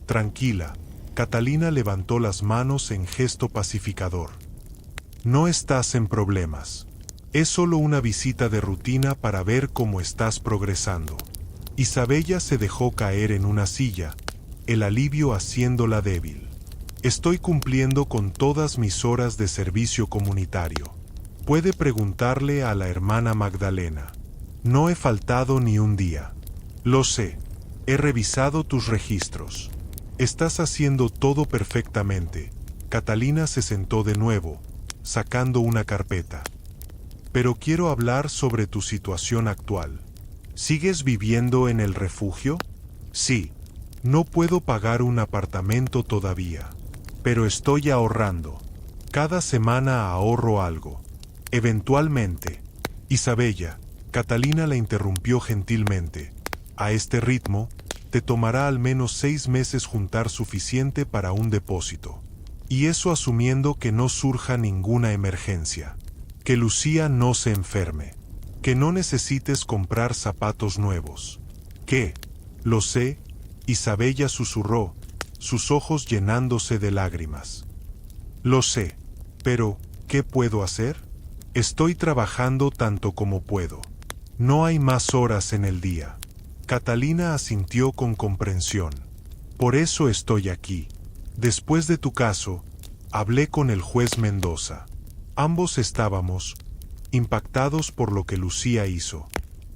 tranquila. Catalina levantó las manos en gesto pacificador. No estás en problemas. Es solo una visita de rutina para ver cómo estás progresando. Isabella se dejó caer en una silla, el alivio haciéndola débil. Estoy cumpliendo con todas mis horas de servicio comunitario. Puede preguntarle a la hermana Magdalena. No he faltado ni un día. Lo sé. He revisado tus registros. Estás haciendo todo perfectamente. Catalina se sentó de nuevo, sacando una carpeta. Pero quiero hablar sobre tu situación actual. ¿Sigues viviendo en el refugio? Sí. No puedo pagar un apartamento todavía. Pero estoy ahorrando. Cada semana ahorro algo. Eventualmente. Isabella, Catalina la interrumpió gentilmente. A este ritmo, te tomará al menos 6 meses juntar suficiente para un depósito. Y eso asumiendo que no surja ninguna emergencia. Que Lucía no se enferme. Que no necesites comprar zapatos nuevos. ¿Qué? Lo sé, Isabella susurró, sus ojos llenándose de lágrimas. Lo sé, pero, ¿qué puedo hacer? Estoy trabajando tanto como puedo. No hay más horas en el día. Catalina asintió con comprensión. Por eso estoy aquí. Después de tu caso, hablé con el juez Mendoza. Ambos estábamos impactados por lo que Lucía hizo.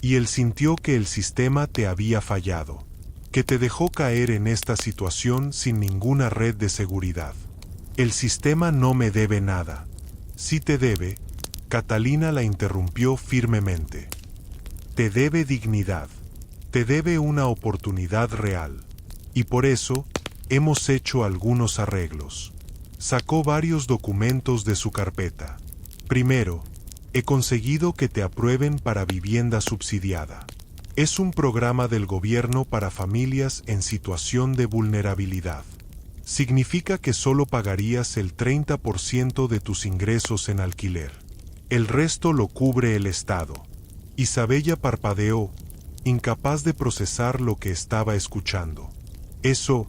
Y él sintió que el sistema te había fallado. Que te dejó caer en esta situación sin ninguna red de seguridad. El sistema no me debe nada. Sí te debe. Catalina la interrumpió firmemente. Te debe dignidad. Te debe una oportunidad real. Y por eso, hemos hecho algunos arreglos. Sacó varios documentos de su carpeta. Primero, he conseguido que te aprueben para vivienda subsidiada. Es un programa del gobierno para familias en situación de vulnerabilidad. Significa que solo pagarías el 30% de tus ingresos en alquiler. El resto lo cubre el Estado. Isabella parpadeó, incapaz de procesar lo que estaba escuchando. ¿Eso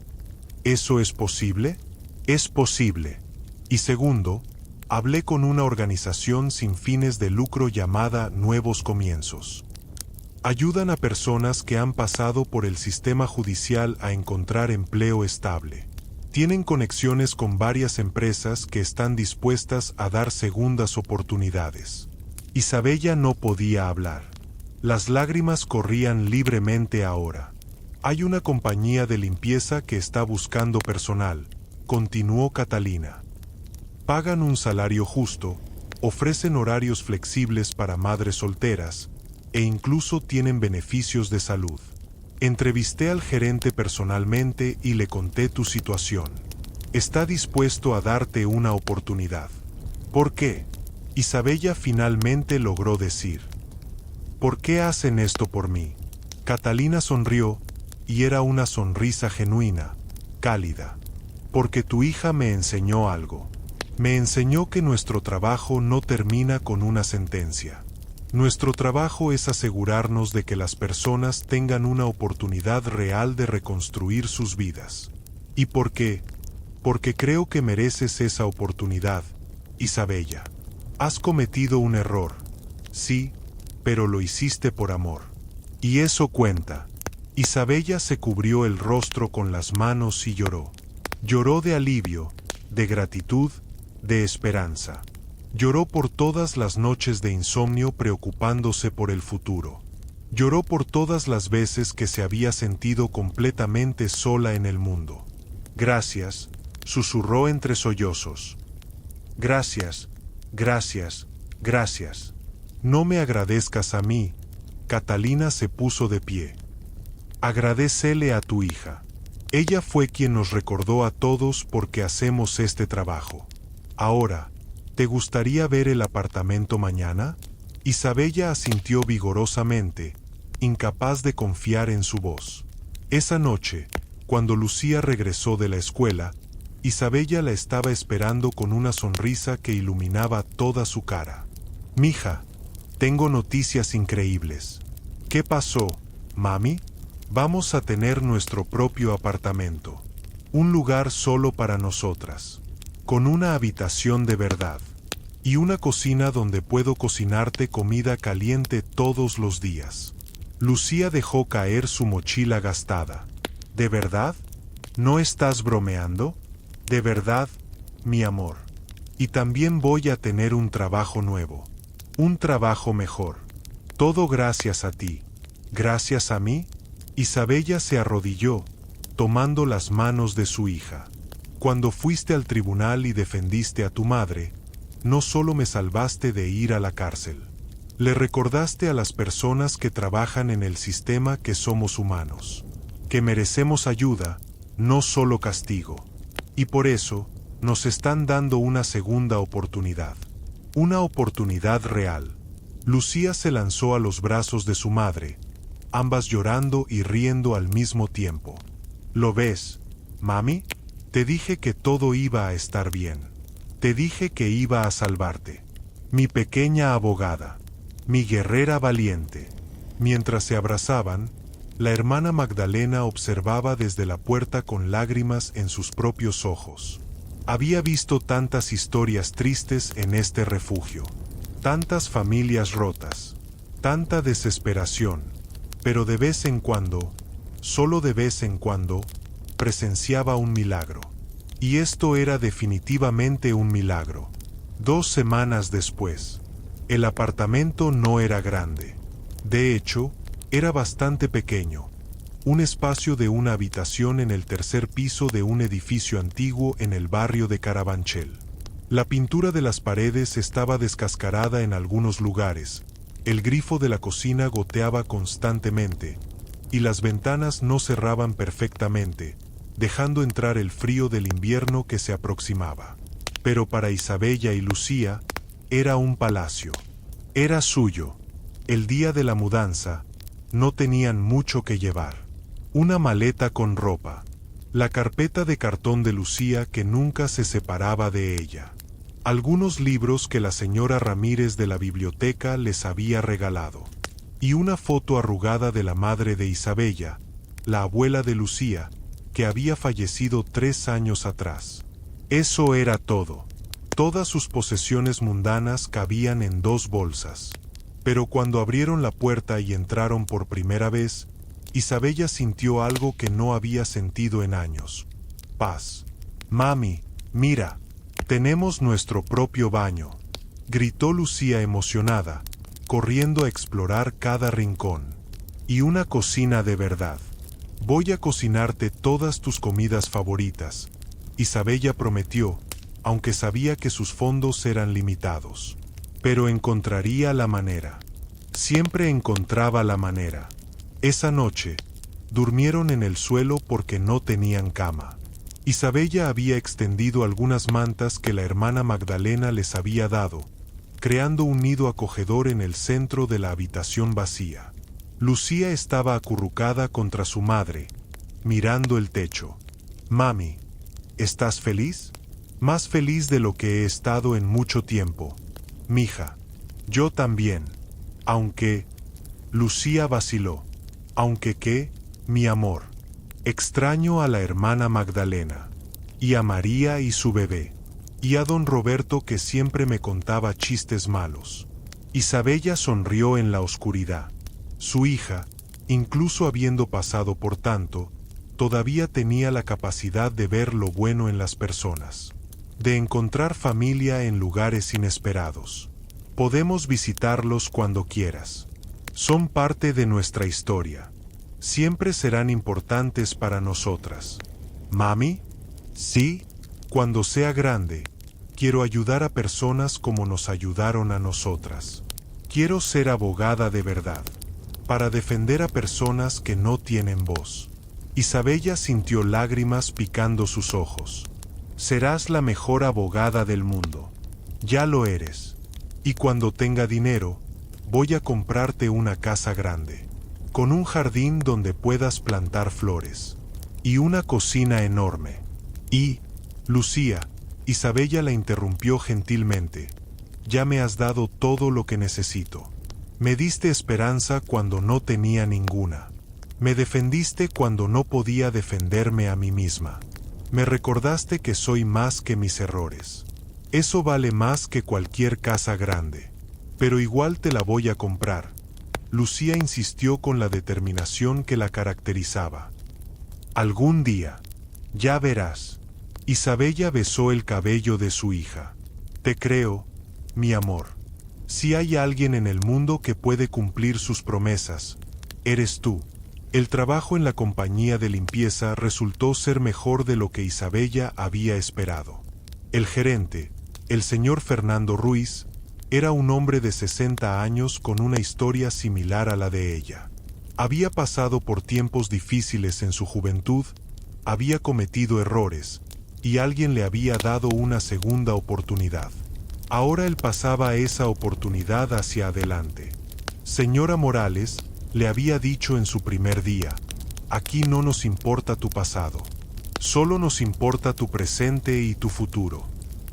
es posible? Es posible. Y segundo, hablé con una organización sin fines de lucro llamada Nuevos Comienzos. Ayudan a personas que han pasado por el sistema judicial a encontrar empleo estable. Tienen conexiones con varias empresas que están dispuestas a dar segundas oportunidades. Isabella no podía hablar. Las lágrimas corrían libremente ahora. Hay una compañía de limpieza que está buscando personal, continuó Catalina. Pagan un salario justo, ofrecen horarios flexibles para madres solteras, e incluso tienen beneficios de salud. Entrevisté al gerente personalmente y le conté tu situación. Está dispuesto a darte una oportunidad. ¿Por qué? Isabella finalmente logró decir. ¿Por qué hacen esto por mí? Catalina sonrió, y era una sonrisa genuina, cálida. Porque tu hija me enseñó algo. Me enseñó que nuestro trabajo no termina con una sentencia. Nuestro trabajo es asegurarnos de que las personas tengan una oportunidad real de reconstruir sus vidas. ¿Y por qué? Porque creo que mereces esa oportunidad, Isabella. Has cometido un error, sí, pero lo hiciste por amor. Y eso cuenta. Isabella se cubrió el rostro con las manos y lloró. Lloró de alivio, de gratitud, de esperanza. Lloró por todas las noches de insomnio preocupándose por el futuro. Lloró por todas las veces que se había sentido completamente sola en el mundo. Gracias, susurró entre sollozos. Gracias, gracias, gracias. No me agradezcas a mí. Catalina se puso de pie. Agradécele a tu hija. Ella fue quien nos recordó a todos por qué hacemos este trabajo. Ahora, ¿te gustaría ver el apartamento mañana? Isabella asintió vigorosamente, incapaz de confiar en su voz. Esa noche, cuando Lucía regresó de la escuela, Isabella la estaba esperando con una sonrisa que iluminaba toda su cara. Mija, tengo noticias increíbles. ¿Qué pasó, mami? Vamos a tener nuestro propio apartamento. Un lugar solo para nosotras. Con una habitación de verdad. Y una cocina donde puedo cocinarte comida caliente todos los días. Lucía dejó caer su mochila gastada. ¿De verdad? ¿No estás bromeando? De verdad, mi amor. Y también voy a tener un trabajo nuevo. Un trabajo mejor. Todo gracias a ti. ¿Gracias a mí? Isabella se arrodilló, tomando las manos de su hija. Cuando fuiste al tribunal y defendiste a tu madre, no solo me salvaste de ir a la cárcel. Le recordaste a las personas que trabajan en el sistema que somos humanos, que merecemos ayuda, no solo castigo. Y por eso, nos están dando una segunda oportunidad. Una oportunidad real. Lucía se lanzó a los brazos de su madre, ambas llorando y riendo al mismo tiempo. ¿Lo ves, mami? Te dije que todo iba a estar bien. Te dije que iba a salvarte. Mi pequeña abogada. Mi guerrera valiente. Mientras se abrazaban, la hermana Magdalena observaba desde la puerta con lágrimas en sus propios ojos. Había visto tantas historias tristes en este refugio. Tantas familias rotas. Tanta desesperación. Pero de vez en cuando, solo de vez en cuando, presenciaba un milagro. Y esto era definitivamente un milagro. 2 semanas después, el apartamento no era grande. De hecho, era bastante pequeño. Un espacio de una habitación en el tercer piso de un edificio antiguo en el barrio de Carabanchel. La pintura de las paredes estaba descascarada en algunos lugares. El grifo de la cocina goteaba constantemente, y las ventanas no cerraban perfectamente, dejando entrar el frío del invierno que se aproximaba. Pero para Isabella y Lucía, era un palacio. Era suyo. El día de la mudanza, no tenían mucho que llevar. Una maleta con ropa. La carpeta de cartón de Lucía que nunca se separaba de ella. Algunos libros que la señora Ramírez de la biblioteca les había regalado. Y una foto arrugada de la madre de Isabella, la abuela de Lucía, que había fallecido 3 años atrás. Eso era todo. Todas sus posesiones mundanas cabían en 2 bolsas. Pero cuando abrieron la puerta y entraron por primera vez, Isabella sintió algo que no había sentido en años. Paz. Mami, mira. Tenemos nuestro propio baño. gritó Lucía emocionada, corriendo a explorar cada rincón. Y una cocina de verdad. Voy a cocinarte todas tus comidas favoritas. Isabella prometió, aunque sabía que sus fondos eran limitados. Pero encontraría la manera. Siempre encontraba la manera. Esa noche, durmieron en el suelo porque no tenían cama. Isabella había extendido algunas mantas que la hermana Magdalena les había dado, creando un nido acogedor en el centro de la habitación vacía. Lucía estaba acurrucada contra su madre, mirando el techo. «Mami, ¿estás feliz?» «Más feliz de lo que he estado en mucho tiempo. Mija, yo también. Aunque...» Lucía vaciló. «¿Aunque qué, mi amor?» «Extraño a la hermana Magdalena. Y a María y su bebé. Y a don Roberto que siempre me contaba chistes malos». Isabella sonrió en la oscuridad. Su hija, incluso habiendo pasado por tanto, todavía tenía la capacidad de ver lo bueno en las personas. De encontrar familia en lugares inesperados. Podemos visitarlos cuando quieras. Son parte de nuestra historia. Siempre serán importantes para nosotras. ¿Mami? Sí, cuando sea grande, quiero ayudar a personas como nos ayudaron a nosotras. Quiero ser abogada de verdad, para defender a personas que no tienen voz. Isabella sintió lágrimas picando sus ojos. Serás la mejor abogada del mundo. Ya lo eres. Y cuando tenga dinero, voy a comprarte una casa grande, con un jardín donde puedas plantar flores, y una cocina enorme. Y, Lucía, Isabella la interrumpió gentilmente, ya me has dado todo lo que necesito. Me diste esperanza cuando no tenía ninguna. Me defendiste cuando no podía defenderme a mí misma. Me recordaste que soy más que mis errores. Eso vale más que cualquier casa grande. Pero igual te la voy a comprar. Lucía insistió con la determinación que la caracterizaba. Algún día. Ya verás. Isabella besó el cabello de su hija. Te creo, mi amor. Si hay alguien en el mundo que puede cumplir sus promesas, eres tú. El trabajo en la compañía de limpieza resultó ser mejor de lo que Isabella había esperado. El gerente, el señor Fernando Ruiz, era un hombre de 60 años con una historia similar a la de ella. Había pasado por tiempos difíciles en su juventud, había cometido errores, y alguien le había dado una segunda oportunidad. Ahora él pasaba esa oportunidad hacia adelante. Señora Morales, le había dicho en su primer día, aquí no nos importa tu pasado, solo nos importa tu presente y tu futuro.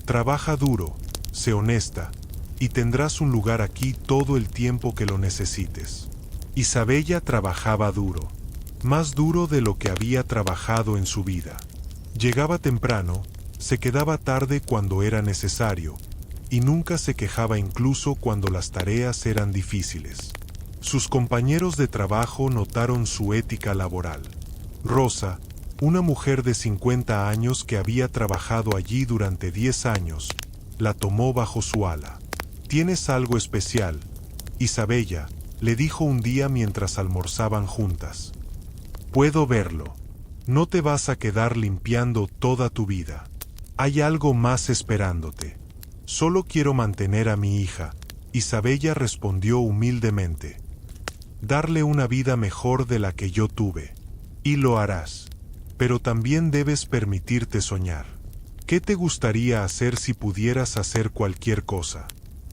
Trabaja duro, sé honesta, y tendrás un lugar aquí todo el tiempo que lo necesites. Isabella trabajaba duro, más duro de lo que había trabajado en su vida. Llegaba temprano, se quedaba tarde cuando era necesario, y nunca se quejaba incluso cuando las tareas eran difíciles. Sus compañeros de trabajo notaron su ética laboral. Rosa, una mujer de 50 años que había trabajado allí durante 10 años, la tomó bajo su ala. «Tienes algo especial», Isabella le dijo un día mientras almorzaban juntas. «Puedo verlo. No te vas a quedar limpiando toda tu vida. Hay algo más esperándote». «Solo quiero mantener a mi hija», Isabella respondió humildemente. «Darle una vida mejor de la que yo tuve. Y lo harás. Pero también debes permitirte soñar. ¿Qué te gustaría hacer si pudieras hacer cualquier cosa?»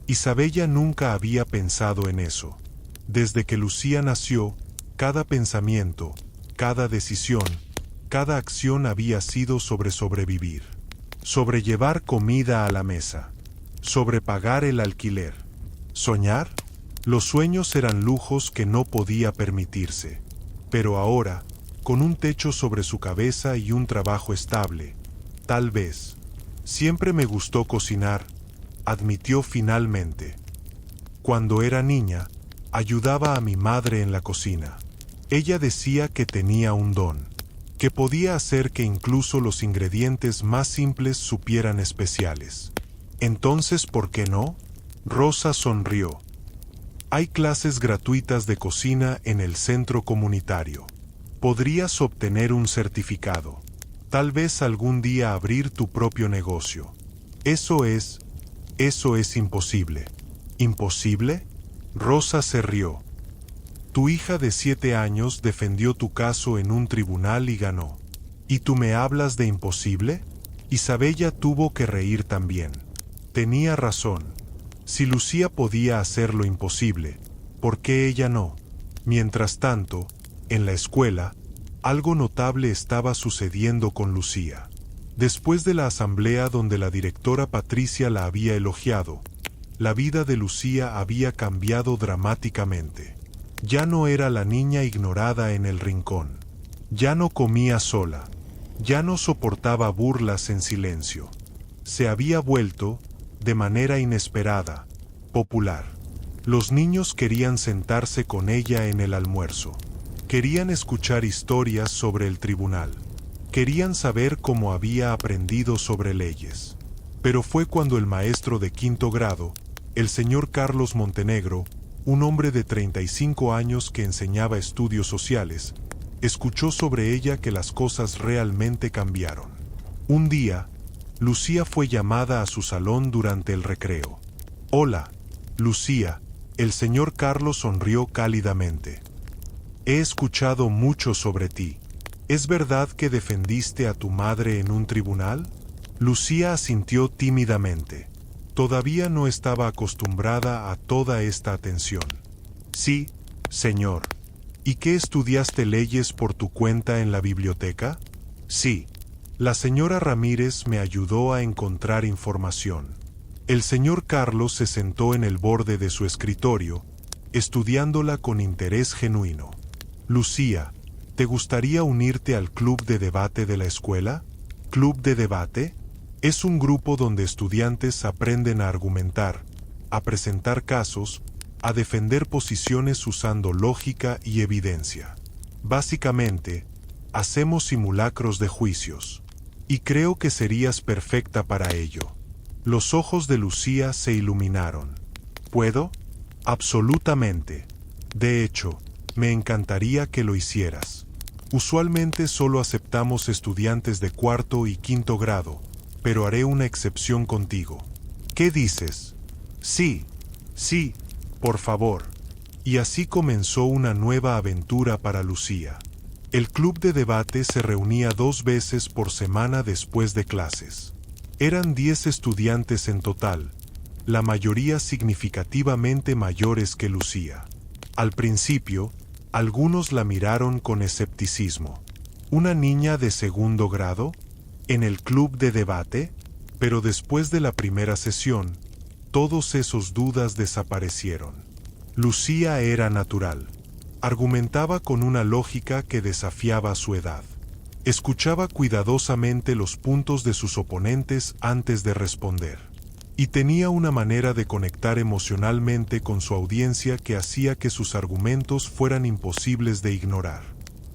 Isabella nunca había pensado en eso. Desde que Lucía nació, cada pensamiento, cada decisión, cada acción había sido sobre sobrevivir. Sobre llevar comida a la mesa. Sobre pagar el alquiler. ¿Soñar? Los sueños eran lujos que no podía permitirse. Pero ahora, con un techo sobre su cabeza y un trabajo estable, tal vez. «Siempre me gustó cocinar», admitió finalmente. «Cuando era niña, ayudaba a mi madre en la cocina. Ella decía que tenía un don, que podía hacer que incluso los ingredientes más simples supieran especiales. Entonces, ¿por qué no? Rosa sonrió. Hay clases gratuitas de cocina en el centro comunitario. Podrías obtener un certificado. Tal vez algún día abrir tu propio negocio. Eso es imposible. ¿Imposible? Rosa se rió. Tu hija de 7 años defendió tu caso en un tribunal y ganó. ¿Y tú me hablas de imposible? Isabella tuvo que reír también. Tenía razón. Si Lucía podía hacer lo imposible, ¿por qué ella no? Mientras tanto, en la escuela, algo notable estaba sucediendo con Lucía. Después de la asamblea donde la directora Patricia la había elogiado, la vida de Lucía había cambiado dramáticamente. Ya no era la niña ignorada en el rincón. Ya no comía sola. Ya no soportaba burlas en silencio. Se había vuelto, de manera inesperada, popular. Los niños querían sentarse con ella en el almuerzo. Querían escuchar historias sobre el tribunal. Querían saber cómo había aprendido sobre leyes. Pero fue cuando el maestro de 5º grado, el señor Carlos Montenegro, un hombre de 35 años que enseñaba estudios sociales, escuchó sobre ella que las cosas realmente cambiaron. Un día, Lucía fue llamada a su salón durante el recreo. «Hola, Lucía», el señor Carlos sonrió cálidamente. «He escuchado mucho sobre ti. ¿Es verdad que defendiste a tu madre en un tribunal?» Lucía asintió tímidamente. Todavía no estaba acostumbrada a toda esta atención. «Sí, señor». «¿Y qué estudiaste leyes por tu cuenta en la biblioteca?» «Sí. La señora Ramírez me ayudó a encontrar información». El señor Carlos se sentó en el borde de su escritorio, estudiándola con interés genuino. «Lucía, ¿te gustaría unirte al club de debate de la escuela?» ¿Club de debate? Es un grupo donde estudiantes aprenden a argumentar, a presentar casos, a defender posiciones usando lógica y evidencia. Básicamente, hacemos simulacros de juicios. Y creo que serías perfecta para ello. Los ojos de Lucía se iluminaron. ¿Puedo? Absolutamente. De hecho, me encantaría que lo hicieras. Usualmente solo aceptamos estudiantes de 4º y 5º grado, pero haré una excepción contigo. ¿Qué dices? Sí, sí, por favor. Y así comenzó una nueva aventura para Lucía. El club de debate se reunía 2 veces por semana después de clases. Eran 10 estudiantes en total, la mayoría significativamente mayores que Lucía. Al principio, algunos la miraron con escepticismo. ¿Una niña de 2º grado? ¿En el club de debate? Pero después de la primera sesión, todos esos dudas desaparecieron. Lucía era natural. Argumentaba con una lógica que desafiaba su edad. Escuchaba cuidadosamente los puntos de sus oponentes antes de responder. Y tenía una manera de conectar emocionalmente con su audiencia que hacía que sus argumentos fueran imposibles de ignorar.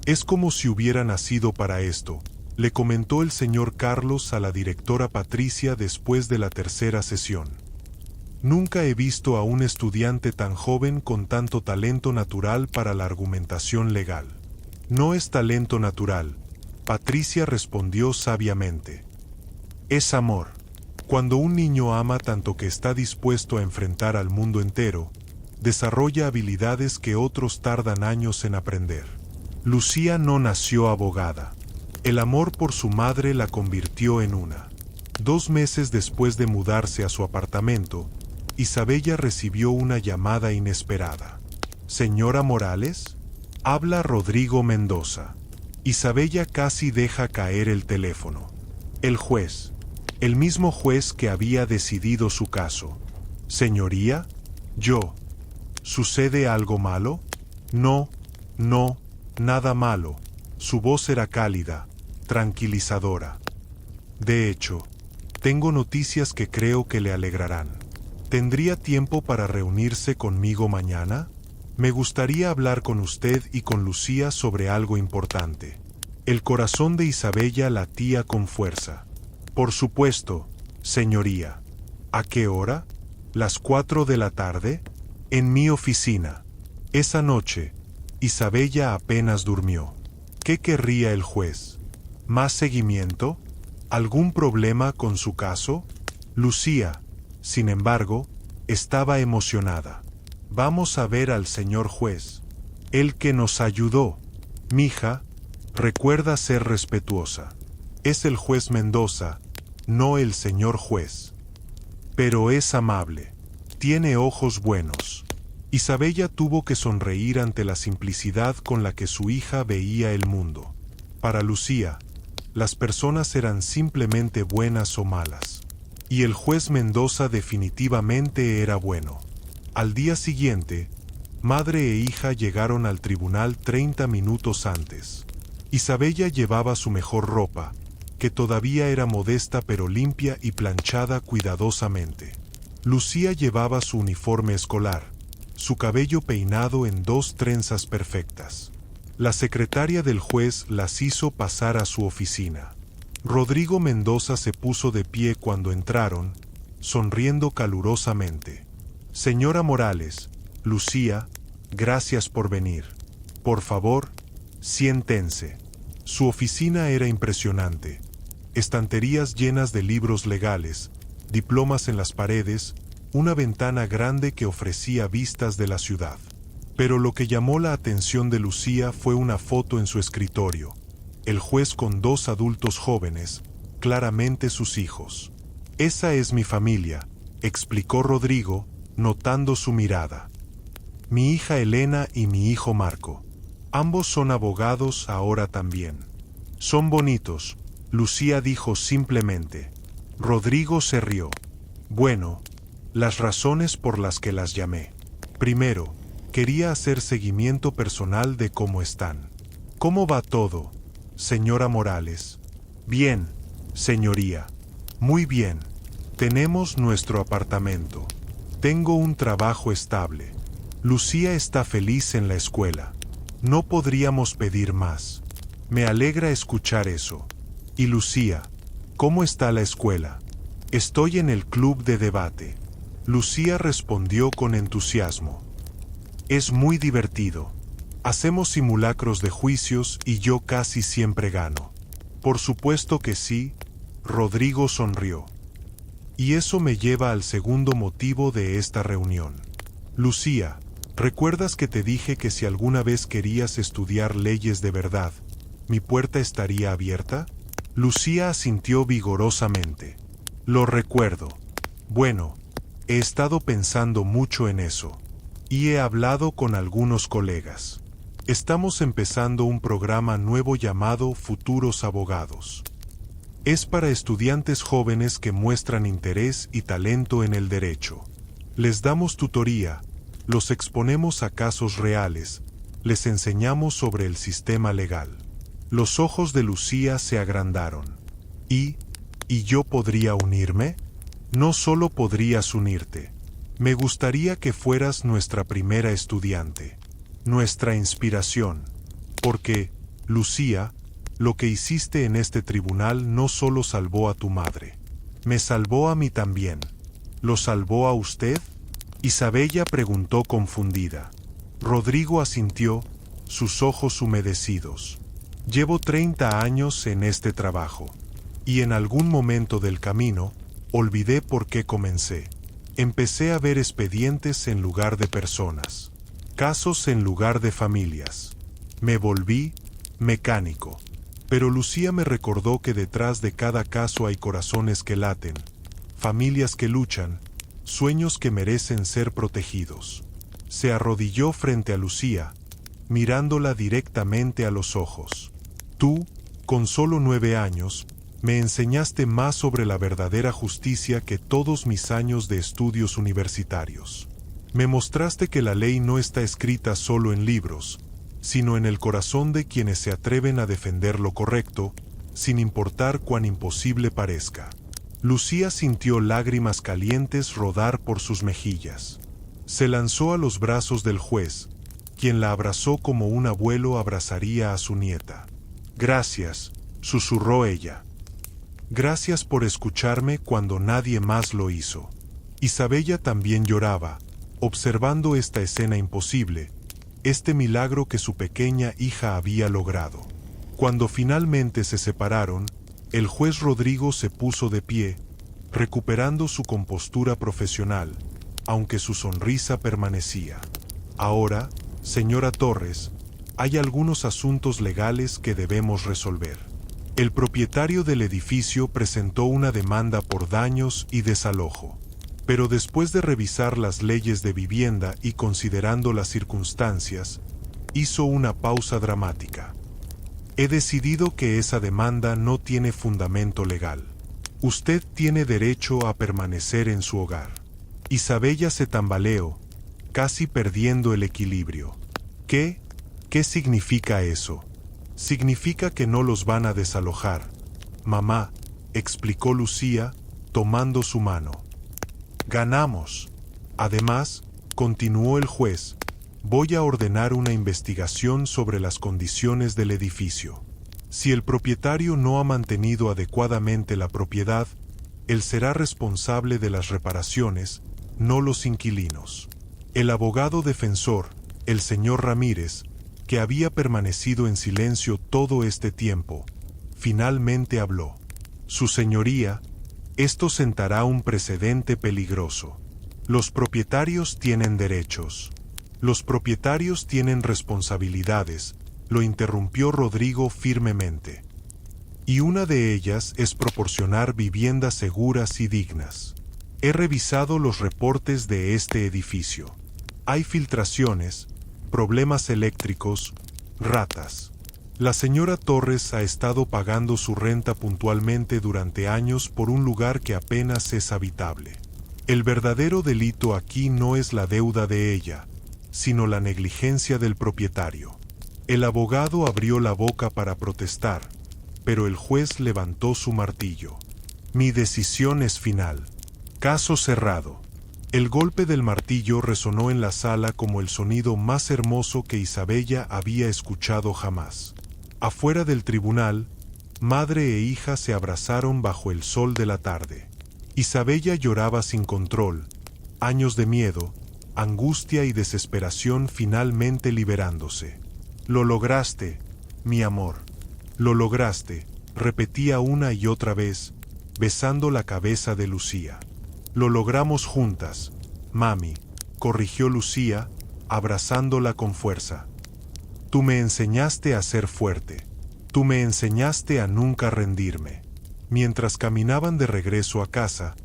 «Es como si hubiera nacido para esto», le comentó el señor Carlos a la directora Patricia después de la 3ª sesión. «Nunca he visto a un estudiante tan joven con tanto talento natural para la argumentación legal». «No es talento natural», Patricia respondió sabiamente. «Es amor. Cuando un niño ama tanto que está dispuesto a enfrentar al mundo entero, desarrolla habilidades que otros tardan años en aprender». Lucía no nació abogada. El amor por su madre la convirtió en una. 2 meses después de mudarse a su apartamento, Isabella recibió una llamada inesperada. «¿Señora Morales?» Habla Rodrigo Mendoza. Isabella casi deja caer el teléfono. El juez. El mismo juez que había decidido su caso. «Señoría, yo. ¿Sucede algo malo?» «No, no, nada malo». Su voz era cálida, tranquilizadora. «De hecho, tengo noticias que creo que le alegrarán. ¿Tendría tiempo para reunirse conmigo mañana? Me gustaría hablar con usted y con Lucía sobre algo importante». El corazón de Isabella latía con fuerza. «Por supuesto, señoría». «¿A qué hora?» Las 4 de la tarde, en mi oficina. Esa noche, Isabella apenas durmió. ¿Qué querría el juez? ¿Más seguimiento? ¿Algún problema con su caso? Lucía, sin embargo, estaba emocionada. Vamos a ver al señor juez. El que nos ayudó. Mija, recuerda ser respetuosa. Es el juez Mendoza, no el señor juez. Pero es amable. Tiene ojos buenos. Isabella tuvo que sonreír ante la simplicidad con la que su hija veía el mundo. Para Lucía, las personas eran simplemente buenas o malas. Y el juez Mendoza definitivamente era bueno. Al día siguiente, madre e hija llegaron al tribunal 30 minutos antes. Isabella llevaba su mejor ropa, que todavía era modesta pero limpia y planchada cuidadosamente. Lucía llevaba su uniforme escolar, su cabello peinado en 2 trenzas perfectas. La secretaria del juez las hizo pasar a su oficina. Rodrigo Mendoza se puso de pie cuando entraron, sonriendo calurosamente. Señora Morales, Lucía, gracias por venir. Por favor, siéntense. Su oficina era impresionante. Estanterías llenas de libros legales, diplomas en las paredes, una ventana grande que ofrecía vistas de la ciudad. Pero lo que llamó la atención de Lucía fue una foto en su escritorio. El juez con 2 adultos jóvenes, claramente sus hijos. Esa es mi familia, explicó Rodrigo, notando su mirada. Mi hija Elena y mi hijo Marco. Ambos son abogados ahora también. Son bonitos, Lucía dijo simplemente. Rodrigo se rió. Bueno, las razones por las que las llamé. Primero, quería hacer seguimiento personal de cómo están. ¿Cómo va todo, señora Morales? Bien, señoría. Muy bien. Tenemos nuestro apartamento. Tengo un trabajo estable. Lucía está feliz en la escuela. No podríamos pedir más. Me alegra escuchar eso. Y Lucía, ¿cómo está la escuela? Estoy en el club de debate. Lucía respondió con entusiasmo. Es muy divertido. Hacemos simulacros de juicios y yo casi siempre gano. Por supuesto que sí, Rodrigo sonrió. Y eso me lleva al segundo motivo de esta reunión. Lucía, ¿recuerdas que te dije que si alguna vez querías estudiar leyes de verdad, mi puerta estaría abierta? Lucía asintió vigorosamente. Lo recuerdo. Bueno, he estado pensando mucho en eso. Y he hablado con algunos colegas. Estamos empezando un programa nuevo llamado Futuros Abogados. Es para estudiantes jóvenes que muestran interés y talento en el derecho. Les damos tutoría, los exponemos a casos reales, les enseñamos sobre el sistema legal. Los ojos de Lucía se agrandaron. ¿Y yo podría unirme? No solo podrías unirte. Me gustaría que fueras nuestra primera estudiante, nuestra inspiración, porque, Lucía, lo que hiciste en este tribunal no solo salvó a tu madre, me salvó a mí también. ¿Lo salvó a usted? Isabella preguntó confundida. Rodrigo asintió, sus ojos humedecidos. Llevo 30 años en este trabajo, y en algún momento del camino, olvidé por qué comencé. Empecé a ver expedientes en lugar de personas, casos en lugar de familias. Me volví mecánico. Pero Lucía me recordó que detrás de cada caso hay corazones que laten, familias que luchan, sueños que merecen ser protegidos. Se arrodilló frente a Lucía, mirándola directamente a los ojos. Tú, con solo 9 años, me enseñaste más sobre la verdadera justicia que todos mis años de estudios universitarios. Me mostraste que la ley no está escrita solo en libros, sino en el corazón de quienes se atreven a defender lo correcto, sin importar cuán imposible parezca. Lucía sintió lágrimas calientes rodar por sus mejillas. Se lanzó a los brazos del juez, quien la abrazó como un abuelo abrazaría a su nieta. Gracias, susurró ella. Gracias por escucharme cuando nadie más lo hizo. Isabella también lloraba, observando esta escena imposible, este milagro que su pequeña hija había logrado. Cuando finalmente se separaron, el juez Rodrigo se puso de pie, recuperando su compostura profesional, aunque su sonrisa permanecía. Ahora, señora Torres, hay algunos asuntos legales que debemos resolver. El propietario del edificio presentó una demanda por daños y desalojo. Pero después de revisar las leyes de vivienda y considerando las circunstancias, hizo una pausa dramática. He decidido que esa demanda no tiene fundamento legal. Usted tiene derecho a permanecer en su hogar. Isabella se tambaleó, casi perdiendo el equilibrio. ¿Qué? ¿Qué significa eso? Significa que no los van a desalojar. Mamá, explicó Lucía, tomando su mano. Ganamos. Además, continuó el juez, voy a ordenar una investigación sobre las condiciones del edificio. Si el propietario no ha mantenido adecuadamente la propiedad, él será responsable de las reparaciones, no los inquilinos. El abogado defensor, el señor Ramírez, que había permanecido en silencio todo este tiempo, finalmente habló. Su señoría, esto sentará un precedente peligroso. Los propietarios tienen derechos. Los propietarios tienen responsabilidades, lo interrumpió Rodrigo firmemente. Y una de ellas es proporcionar viviendas seguras y dignas. He revisado los reportes de este edificio. Hay filtraciones, problemas eléctricos, ratas. La señora Torres ha estado pagando su renta puntualmente durante años por un lugar que apenas es habitable. El verdadero delito aquí no es la deuda de ella, sino la negligencia del propietario. El abogado abrió la boca para protestar, pero el juez levantó su martillo. Mi decisión es final. Caso cerrado. El golpe del martillo resonó en la sala como el sonido más hermoso que Isabella había escuchado jamás. Afuera del tribunal, madre e hija se abrazaron bajo el sol de la tarde. Isabella lloraba sin control, años de miedo, angustia y desesperación finalmente liberándose. Lo lograste, mi amor. Lo lograste, repetía una y otra vez, besando la cabeza de Lucía. Lo logramos juntas, mami, corrigió Lucía, abrazándola con fuerza. Tú me enseñaste a ser fuerte. Tú me enseñaste a nunca rendirme. Mientras caminaban de regreso a casa,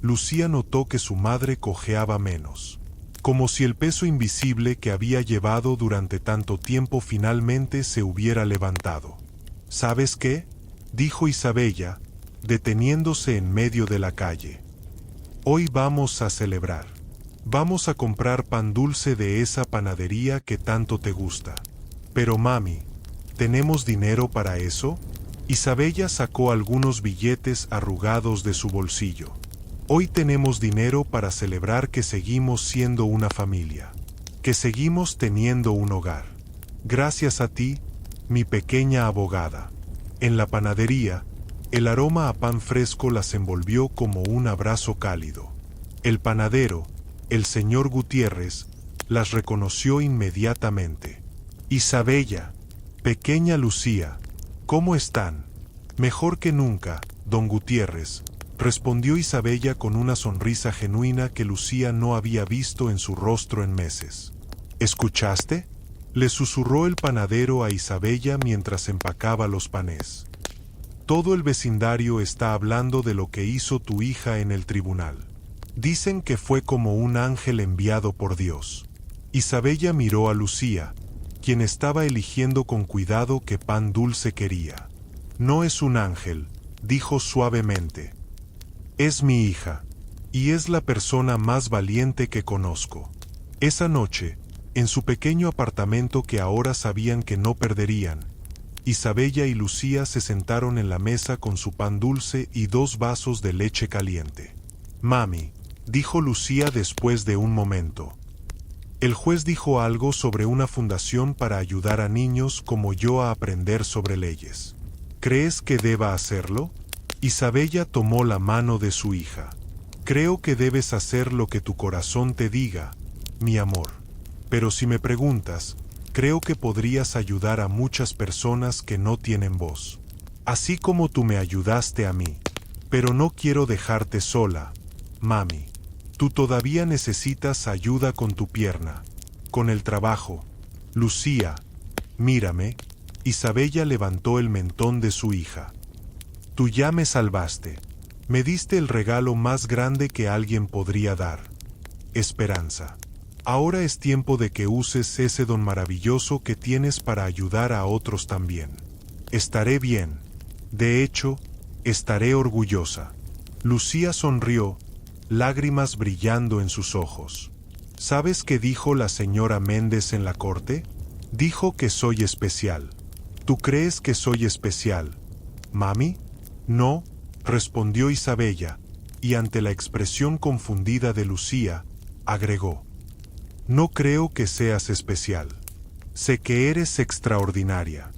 Lucía notó que su madre cojeaba menos. Como si el peso invisible que había llevado durante tanto tiempo finalmente se hubiera levantado. ¿Sabes qué?, dijo Isabella, deteniéndose en medio de la calle. Hoy vamos a celebrar. Vamos a comprar pan dulce de esa panadería que tanto te gusta. Pero mami, ¿tenemos dinero para eso? Isabella sacó algunos billetes arrugados de su bolsillo. Hoy tenemos dinero para celebrar que seguimos siendo una familia, que seguimos teniendo un hogar. Gracias a ti, mi pequeña abogada. En la panadería, el aroma a pan fresco las envolvió como un abrazo cálido. El panadero, el señor Gutiérrez, las reconoció inmediatamente. Isabella, pequeña Lucía, ¿cómo están? Mejor que nunca, don Gutiérrez, respondió Isabella con una sonrisa genuina que Lucía no había visto en su rostro en meses. ¿Escuchaste?, le susurró el panadero a Isabella mientras empacaba los panés. Todo el vecindario está hablando de lo que hizo tu hija en el tribunal. Dicen que fue como un ángel enviado por Dios. Isabella miró a Lucía, quien estaba eligiendo con cuidado qué pan dulce quería. No es un ángel, dijo suavemente. Es mi hija, y es la persona más valiente que conozco. Esa noche, en su pequeño apartamento que ahora sabían que no perderían, Isabella y Lucía se sentaron en la mesa con su pan dulce y 2 vasos de leche caliente. Mami, dijo Lucía después de un momento. El juez dijo algo sobre una fundación para ayudar a niños como yo a aprender sobre leyes. ¿Crees que deba hacerlo? Isabella tomó la mano de su hija. Creo que debes hacer lo que tu corazón te diga, mi amor. Pero si me preguntas, creo que podrías ayudar a muchas personas que no tienen voz. Así como tú me ayudaste a mí. Pero no quiero dejarte sola, mami. Tú todavía necesitas ayuda con tu pierna, con el trabajo. Lucía, mírame. Isabella levantó el mentón de su hija. Tú ya me salvaste. Me diste el regalo más grande que alguien podría dar. Esperanza. Ahora es tiempo de que uses ese don maravilloso que tienes para ayudar a otros también. Estaré bien. De hecho, estaré orgullosa. Lucía sonrió, lágrimas brillando en sus ojos. ¿Sabes qué dijo la señora Méndez en la corte? Dijo que soy especial. ¿Tú crees que soy especial, mami? No, respondió Isabella, y ante la expresión confundida de Lucía, agregó: no creo que seas especial. Sé que eres extraordinaria.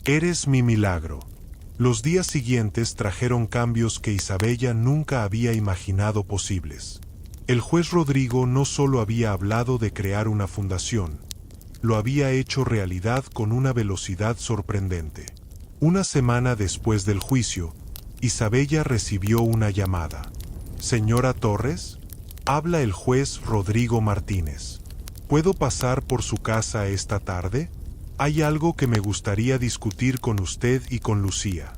Eres mi milagro. Los días siguientes trajeron cambios que Isabella nunca había imaginado posibles. El juez Rodrigo no solo había hablado de crear una fundación, lo había hecho realidad con una velocidad sorprendente. Una semana después del juicio, Isabella recibió una llamada. Señora Torres, habla el juez Rodrigo Martínez. ¿Puedo pasar por su casa esta tarde? Hay algo que me gustaría discutir con usted y con Lucía.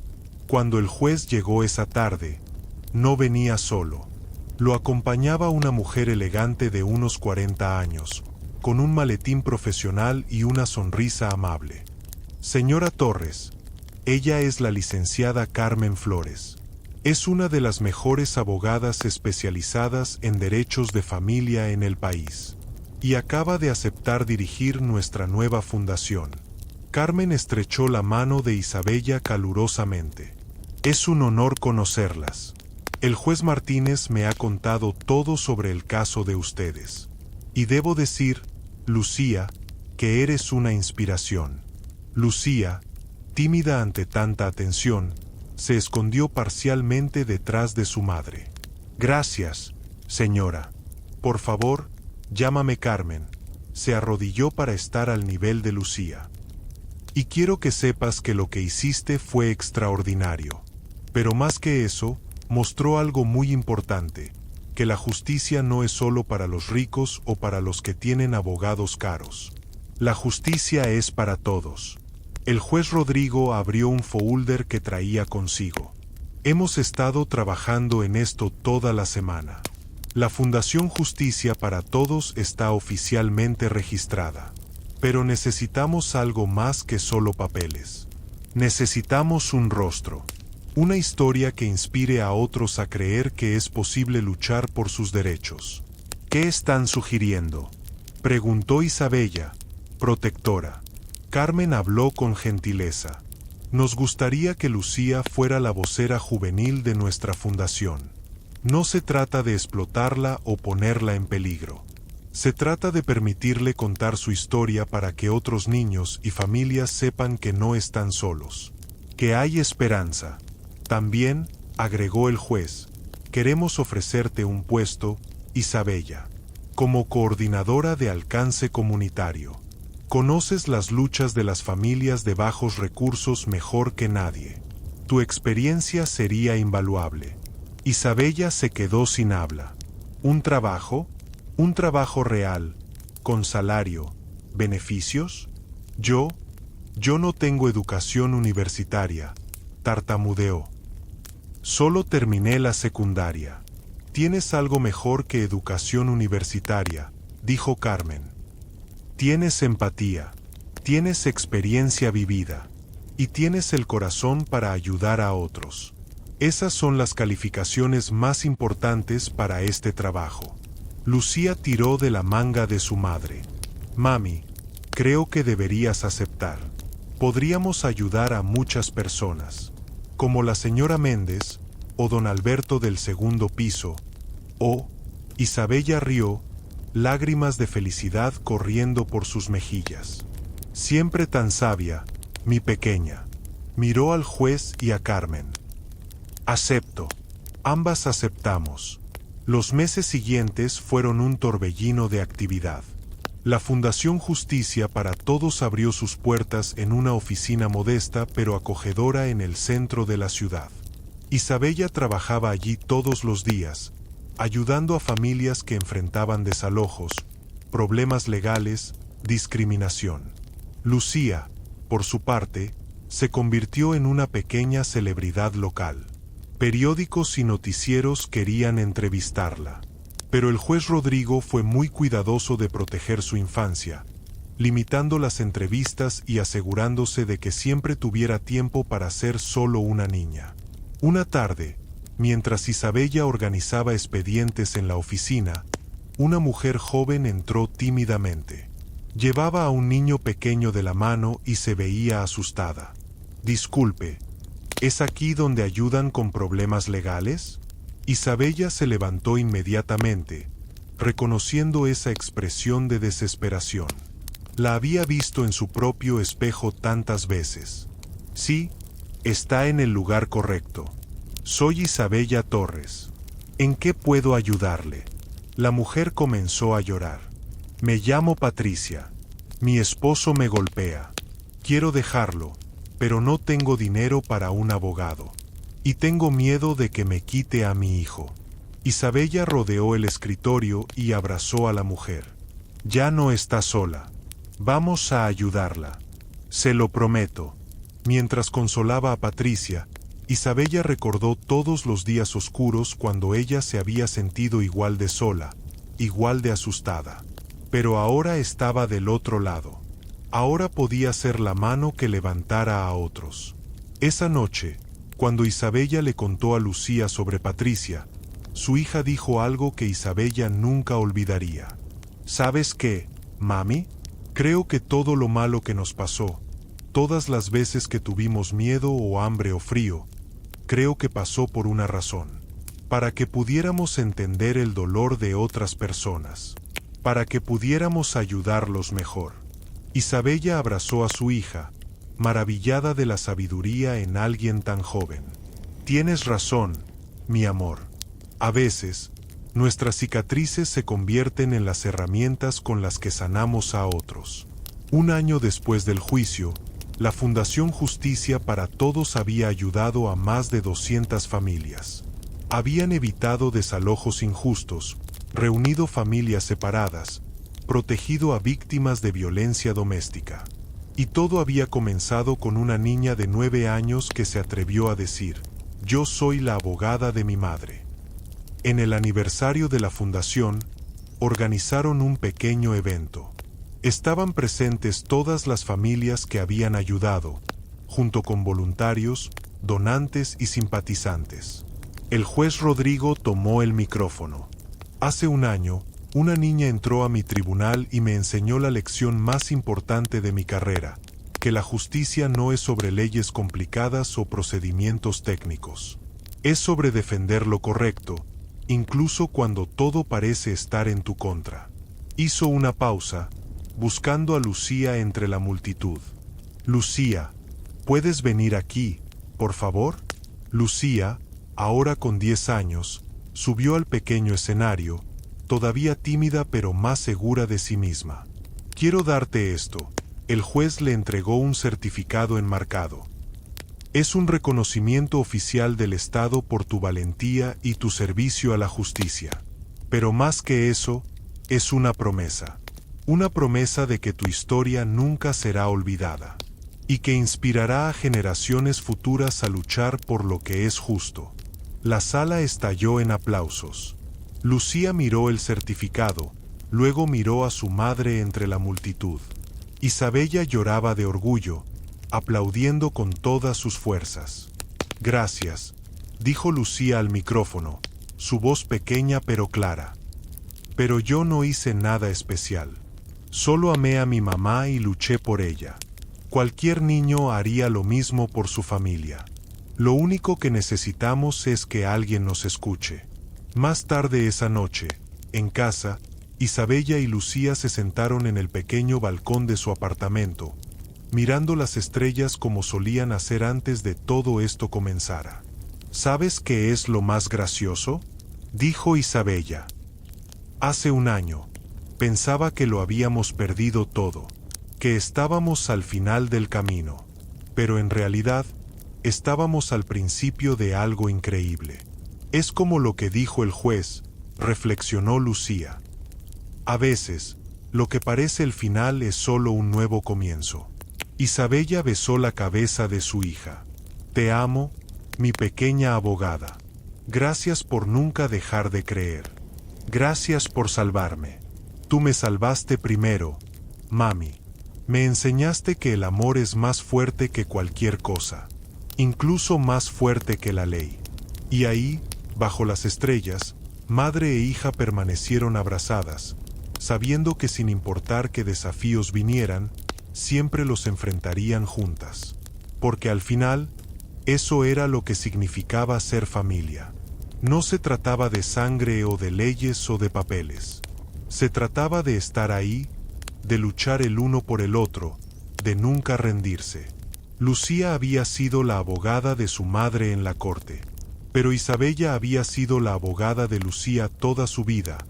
Cuando el juez llegó esa tarde, no venía solo. Lo acompañaba una mujer elegante de unos 40 años, con un maletín profesional y una sonrisa amable. Señora Torres, ella es la licenciada Carmen Flores. Es una de las mejores abogadas especializadas en derechos de familia en el país. Y acaba de aceptar dirigir nuestra nueva fundación. Carmen estrechó la mano de Isabella calurosamente. Es un honor conocerlas. El juez Martínez me ha contado todo sobre el caso de ustedes. Y debo decir, Lucía, que eres una inspiración. Lucía, tímida ante tanta atención, se escondió parcialmente detrás de su madre. Gracias, señora. Por favor, llámame Carmen. Se arrodilló para estar al nivel de Lucía. Y quiero que sepas que lo que hiciste fue extraordinario. Pero más que eso, mostró algo muy importante, que la justicia no es solo para los ricos o para los que tienen abogados caros. La justicia es para todos. El juez Rodrigo abrió un folder que traía consigo. Hemos estado trabajando en esto toda la semana. La Fundación Justicia para Todos está oficialmente registrada. Pero necesitamos algo más que solo papeles. Necesitamos un rostro. Una historia que inspire a otros a creer que es posible luchar por sus derechos. ¿Qué están sugiriendo?, preguntó Isabella, protectora. Carmen habló con gentileza. Nos gustaría que Lucía fuera la vocera juvenil de nuestra fundación. No se trata de explotarla o ponerla en peligro. Se trata de permitirle contar su historia para que otros niños y familias sepan que no están solos. Que hay esperanza. También, agregó el juez, queremos ofrecerte un puesto, Isabella, como coordinadora de alcance comunitario. Conoces las luchas de las familias de bajos recursos mejor que nadie. Tu experiencia sería invaluable. Isabella se quedó sin habla. ¿Un trabajo? ¿Un trabajo real, con salario, beneficios? Yo no tengo educación universitaria, tartamudeó. Solo terminé la secundaria. Tienes algo mejor que educación universitaria, dijo Carmen. Tienes empatía, tienes experiencia vivida, y tienes el corazón para ayudar a otros. Esas son las calificaciones más importantes para este trabajo. Lucía tiró de la manga de su madre. Mami, creo que deberías aceptar. Podríamos ayudar a muchas personas, como la señora Méndez, o don Alberto del segundo piso, o Isabella rió, lágrimas de felicidad corriendo por sus mejillas. Siempre tan sabia, mi pequeña. Miró al juez y a Carmen. Acepto. Ambas aceptamos. Los meses siguientes fueron un torbellino de actividad. La Fundación Justicia para Todos abrió sus puertas en una oficina modesta pero acogedora en el centro de la ciudad. Isabella trabajaba allí todos los días, ayudando a familias que enfrentaban desalojos, problemas legales, discriminación. Lucía, por su parte, se convirtió en una pequeña celebridad local. Periódicos y noticieros querían entrevistarla. Pero el juez Rodrigo fue muy cuidadoso de proteger su infancia, limitando las entrevistas y asegurándose de que siempre tuviera tiempo para ser solo una niña. Una tarde, mientras Isabella organizaba expedientes en la oficina, una mujer joven entró tímidamente. Llevaba a un niño pequeño de la mano y se veía asustada. «Disculpe, ¿es aquí donde ayudan con problemas legales?» Isabella se levantó inmediatamente, reconociendo esa expresión de desesperación. La había visto en su propio espejo tantas veces. «Sí, está en el lugar correcto. Soy Isabella Torres. ¿En qué puedo ayudarle?» La mujer comenzó a llorar. «Me llamo Patricia. Mi esposo me golpea. Quiero dejarlo, pero no tengo dinero para un abogado. Y tengo miedo de que me quite a mi hijo». Isabella rodeó el escritorio y abrazó a la mujer. «Ya no está sola. Vamos a ayudarla. Se lo prometo». Mientras consolaba a Patricia, Isabella recordó todos los días oscuros cuando ella se había sentido igual de sola, igual de asustada. Pero ahora estaba del otro lado. Ahora podía ser la mano que levantara a otros. Esa noche, cuando Isabella le contó a Lucía sobre Patricia, su hija dijo algo que Isabella nunca olvidaría. «¿Sabes qué, mami? Creo que todo lo malo que nos pasó, todas las veces que tuvimos miedo o hambre o frío, creo que pasó por una razón. Para que pudiéramos entender el dolor de otras personas. Para que pudiéramos ayudarlos mejor». Isabella abrazó a su hija, maravillada de la sabiduría en alguien tan joven. «Tienes razón, mi amor. A veces, nuestras cicatrices se convierten en las herramientas con las que sanamos a otros». Un año después del juicio, la Fundación Justicia para Todos había ayudado a más de 200 familias. Habían evitado desalojos injustos, reunido familias separadas, protegido a víctimas de violencia doméstica. Y todo había comenzado con una niña de 9 años que se atrevió a decir: «Yo soy la abogada de mi madre». En el aniversario de la fundación, organizaron un pequeño evento. Estaban presentes todas las familias que habían ayudado, junto con voluntarios, donantes y simpatizantes. El juez Rodrigo tomó el micrófono. «Hace un año, una niña entró a mi tribunal y me enseñó la lección más importante de mi carrera, que la justicia no es sobre leyes complicadas o procedimientos técnicos. Es sobre defender lo correcto, incluso cuando todo parece estar en tu contra». Hizo una pausa, buscando a Lucía entre la multitud. «Lucía, ¿puedes venir aquí, por favor?» Lucía, ahora con 10 años, subió al pequeño escenario, todavía tímida pero más segura de sí misma. «Quiero darte esto». El juez le entregó un certificado enmarcado. «Es un reconocimiento oficial del Estado por tu valentía y tu servicio a la justicia. Pero más que eso, es una promesa. Una promesa de que tu historia nunca será olvidada. Y que inspirará a generaciones futuras a luchar por lo que es justo». La sala estalló en aplausos. Lucía miró el certificado, luego miró a su madre entre la multitud. Isabella lloraba de orgullo, aplaudiendo con todas sus fuerzas. «Gracias», dijo Lucía al micrófono, su voz pequeña pero clara. «Pero yo no hice nada especial. Solo amé a mi mamá y luché por ella. Cualquier niño haría lo mismo por su familia. Lo único que necesitamos es que alguien nos escuche». Más tarde esa noche, en casa, Isabella y Lucía se sentaron en el pequeño balcón de su apartamento, mirando las estrellas como solían hacer antes de todo esto comenzara. «¿Sabes qué es lo más gracioso?», dijo Isabella. Hace un año, pensaba que lo habíamos perdido todo, que estábamos al final del camino, pero en realidad, estábamos al principio de algo increíble. Es como lo que dijo el juez, reflexionó Lucía. A veces, lo que parece el final es solo un nuevo comienzo. Isabella besó la cabeza de su hija. Te amo, mi pequeña abogada. Gracias por nunca dejar de creer. Gracias por salvarme. Tú me salvaste primero, mami. Me enseñaste que el amor es más fuerte que cualquier cosa, incluso más fuerte que la ley. Y ahí, bajo las estrellas, madre e hija permanecieron abrazadas, sabiendo que sin importar qué desafíos vinieran, siempre los enfrentarían juntas. Porque al final, eso era lo que significaba ser familia. No se trataba de sangre o de leyes o de papeles. Se trataba de estar ahí, de luchar el uno por el otro, de nunca rendirse. Lucía había sido la abogada de su madre en la corte, pero Isabella había sido la abogada de Lucía toda su vida,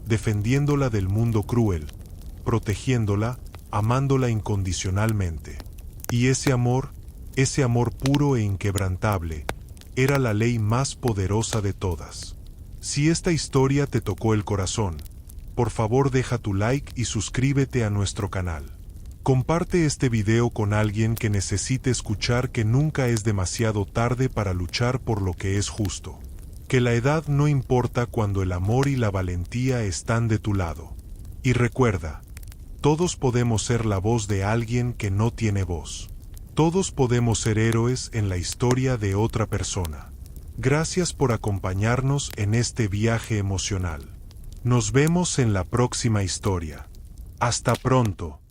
defendiéndola del mundo cruel, protegiéndola, amándola incondicionalmente. Y ese amor puro e inquebrantable, era la ley más poderosa de todas. Si esta historia te tocó el corazón, por favor deja tu like y suscríbete a nuestro canal. Comparte este video con alguien que necesite escuchar que nunca es demasiado tarde para luchar por lo que es justo. Que la edad no importa cuando el amor y la valentía están de tu lado. Y recuerda, todos podemos ser la voz de alguien que no tiene voz. Todos podemos ser héroes en la historia de otra persona. Gracias por acompañarnos en este viaje emocional. Nos vemos en la próxima historia. Hasta pronto.